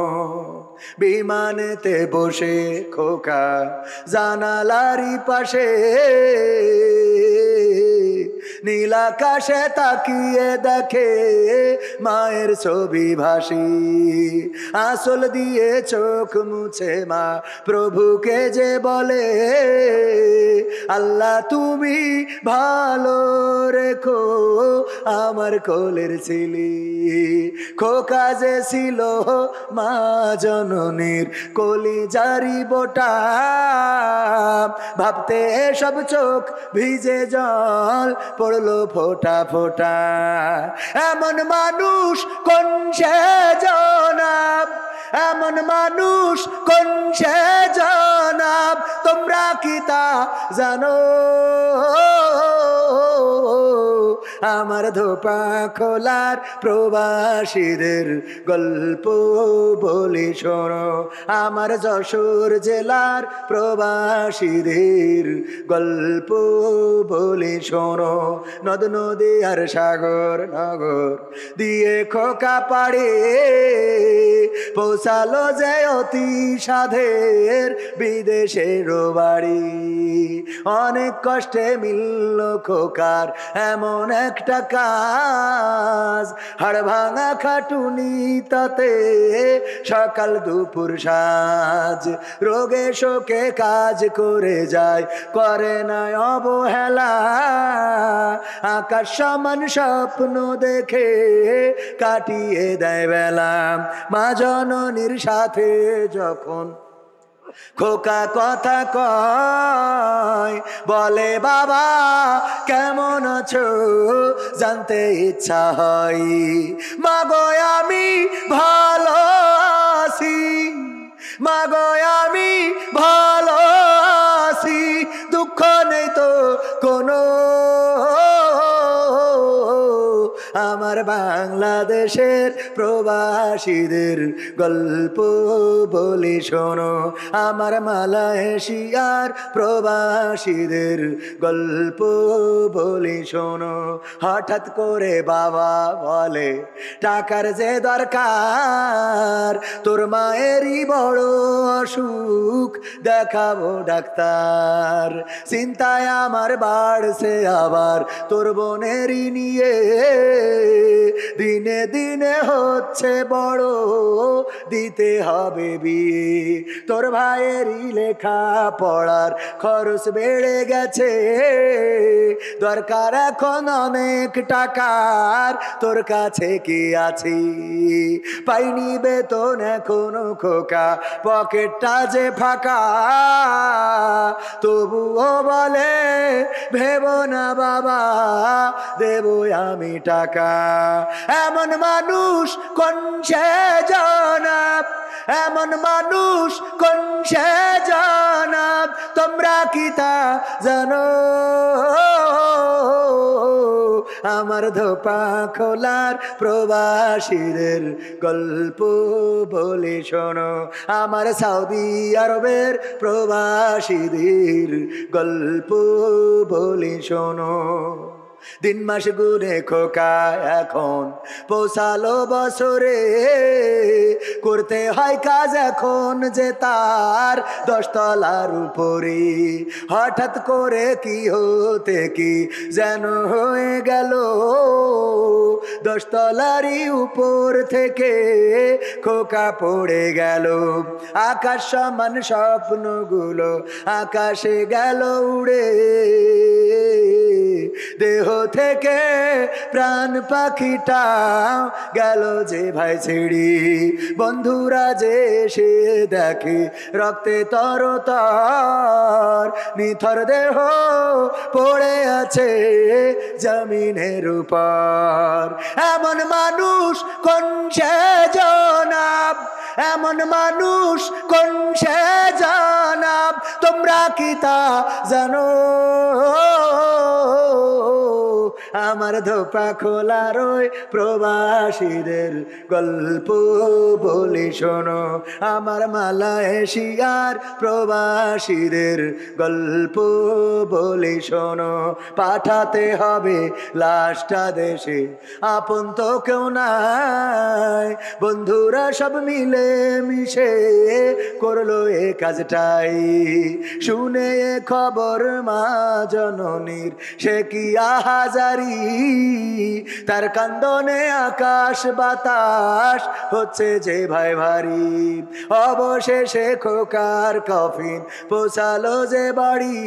বিমানেতে বসে খোকা জানালারি পাশে, নীল আকাশে তাকিয়ে দেখে মায়ের ছবি ভাসি। আঁচল দিয়ে চোখ মুছে মা প্রভুকে যে বলে, আল্লাহ তুমি ভালো রেখো আমার কোলের ছেলে। খোকা যে ছিল মা জননীর কলিজারি বোটা, ভাবতে সব চোখ ভিজে জল পড়লো ফোটা ফোটা। এমন মানুষ কোন সে জনাব, এমন মানুষ কোন সে জনাব, তোমরা কি তা জানো? আমার ধোপা খোলার প্রবাসীদের গল্প বলি শোনো। আমার যশোর জেলার প্রবাসীদের গল্প বলি শোনো। নদ নদী আর সাগর নগর দিয়ে খোকা পাড়ে পৌঁছালো যে অতি সাধের বিদেশের বাড়ি। অনেক কষ্টে মিলল খোকার এমন একটা কাজ, হাড় ভাঙা খাটুনি তাতে সকাল দুপুর সাজ। রোগে শোকে কাজ করে যায়, করে না অবহেলা, আকাশ সমান স্বপ্ন দেখে কাটিয়ে দেয় বেলা। মা জননীর সাথে যখন খোকা কথা কয়, বলে বাবা কেমন আছো জানতে ইচ্ছা হয়। মাগো আমি ভালো আছি, মাগো আমি ভালো আছি, দুঃখ নেই তো কোনো। আমার বাংলাদেশের প্রবাসীদের গল্প বলি শোনো। আমার মালয়েশিয়ার প্রবাসীদের গল্প বলি শোনো। হঠাৎ করে বাবা বলে টাকার যে দরকার, তোর মায়েরই বড় অসুখ, দেখাবো ডাক্তার। চিন্তায় আমার বাড়ছে আবার তোর বোনেরই নিয়ে, দিনে দিনে হচ্ছে বড়, দিতে হবে বিয়ে। তোর ভাইয়েরই লেখা পড়ার খরচ বেড়ে গেছে, দরকার এখন অনেক টাকার, তোর কাছে কি আছে? পাইনি বেতন এখনো খোকা, পকেটটা যে ফাঁকা, তবুও বলে ভেবো না বাবা, দেবো আমি টাকা। এমন মানুষ কোন সে জনাব, এমন মানুষ কোন সে জনাব, তোমরা কি তা জানো? আমার ধোপা খোলার প্রবাসীদের গল্প বলে শোনো, আমার সৌদি আরবের প্রবাসীদের গল্প বলে শোনো। দিন মাস গুনে খোকা এখন পৌঁছালো বছরে, করতে হয় কাজ এখন যে তার 10 তলার উপরে। হঠাৎ করে কি হতে কি যেন হয়ে গেল, 10 তলারই উপর থেকে খোকা পড়ে গেল। আকাশ সমান স্বপ্নগুলো আকাশে গেল উড়ে, দেহ থেকে প্রাণ পাখিটা গেল যে ভাই ছেড়ে। বন্ধুরা যে এসে দেখে রক্তে তরতর, নিথর দেহ পড়ে আছে জমিনের উপর। এমন মানুষ কোন সে জনাব, এমন মানুষ কোন সে জনাব, তোমরা কি তা জানো? আমার ধোপা খোলার ওই প্রবাসীদের গল্প বলে শোনো, আমার মালয়েশিয়ার প্রবাসীদের গল্প বলে শোনো। পাঠাতে হবে লাশটা দেশে, আপন তো কেউ নাই, বন্ধুরা সব মিলে মিশে করলো এ কাজটাই। শুনে এ খবর মা জননীর সে কি আহাজারি, তার কান্দনে আকাশ বাতাস হচ্ছে যে ভাই ভারী। অবশেষে খোকার কফিন পৌঁছালো যে বাড়ি,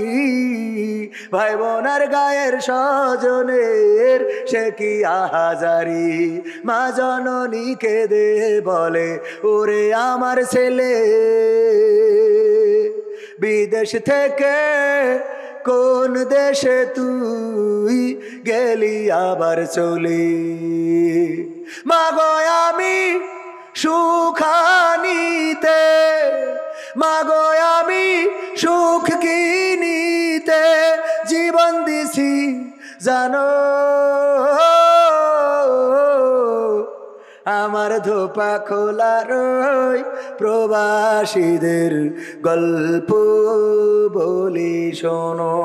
ভাই বোনার গায়ের স্বজনের সে কি আহাজারি। মা জননী কেঁদে বলে ওরে আমার ছেলে, বিদেশ থেকে কোন দেশে তুই গেলি আবার চলে। মাগো আমি সুখানিতে, মাগো আমি সুখ কিনিতে জীবন দিছি জানো। আমার ধোপা খোলার ওই প্রবাসীদের গল্প বলি শোনো।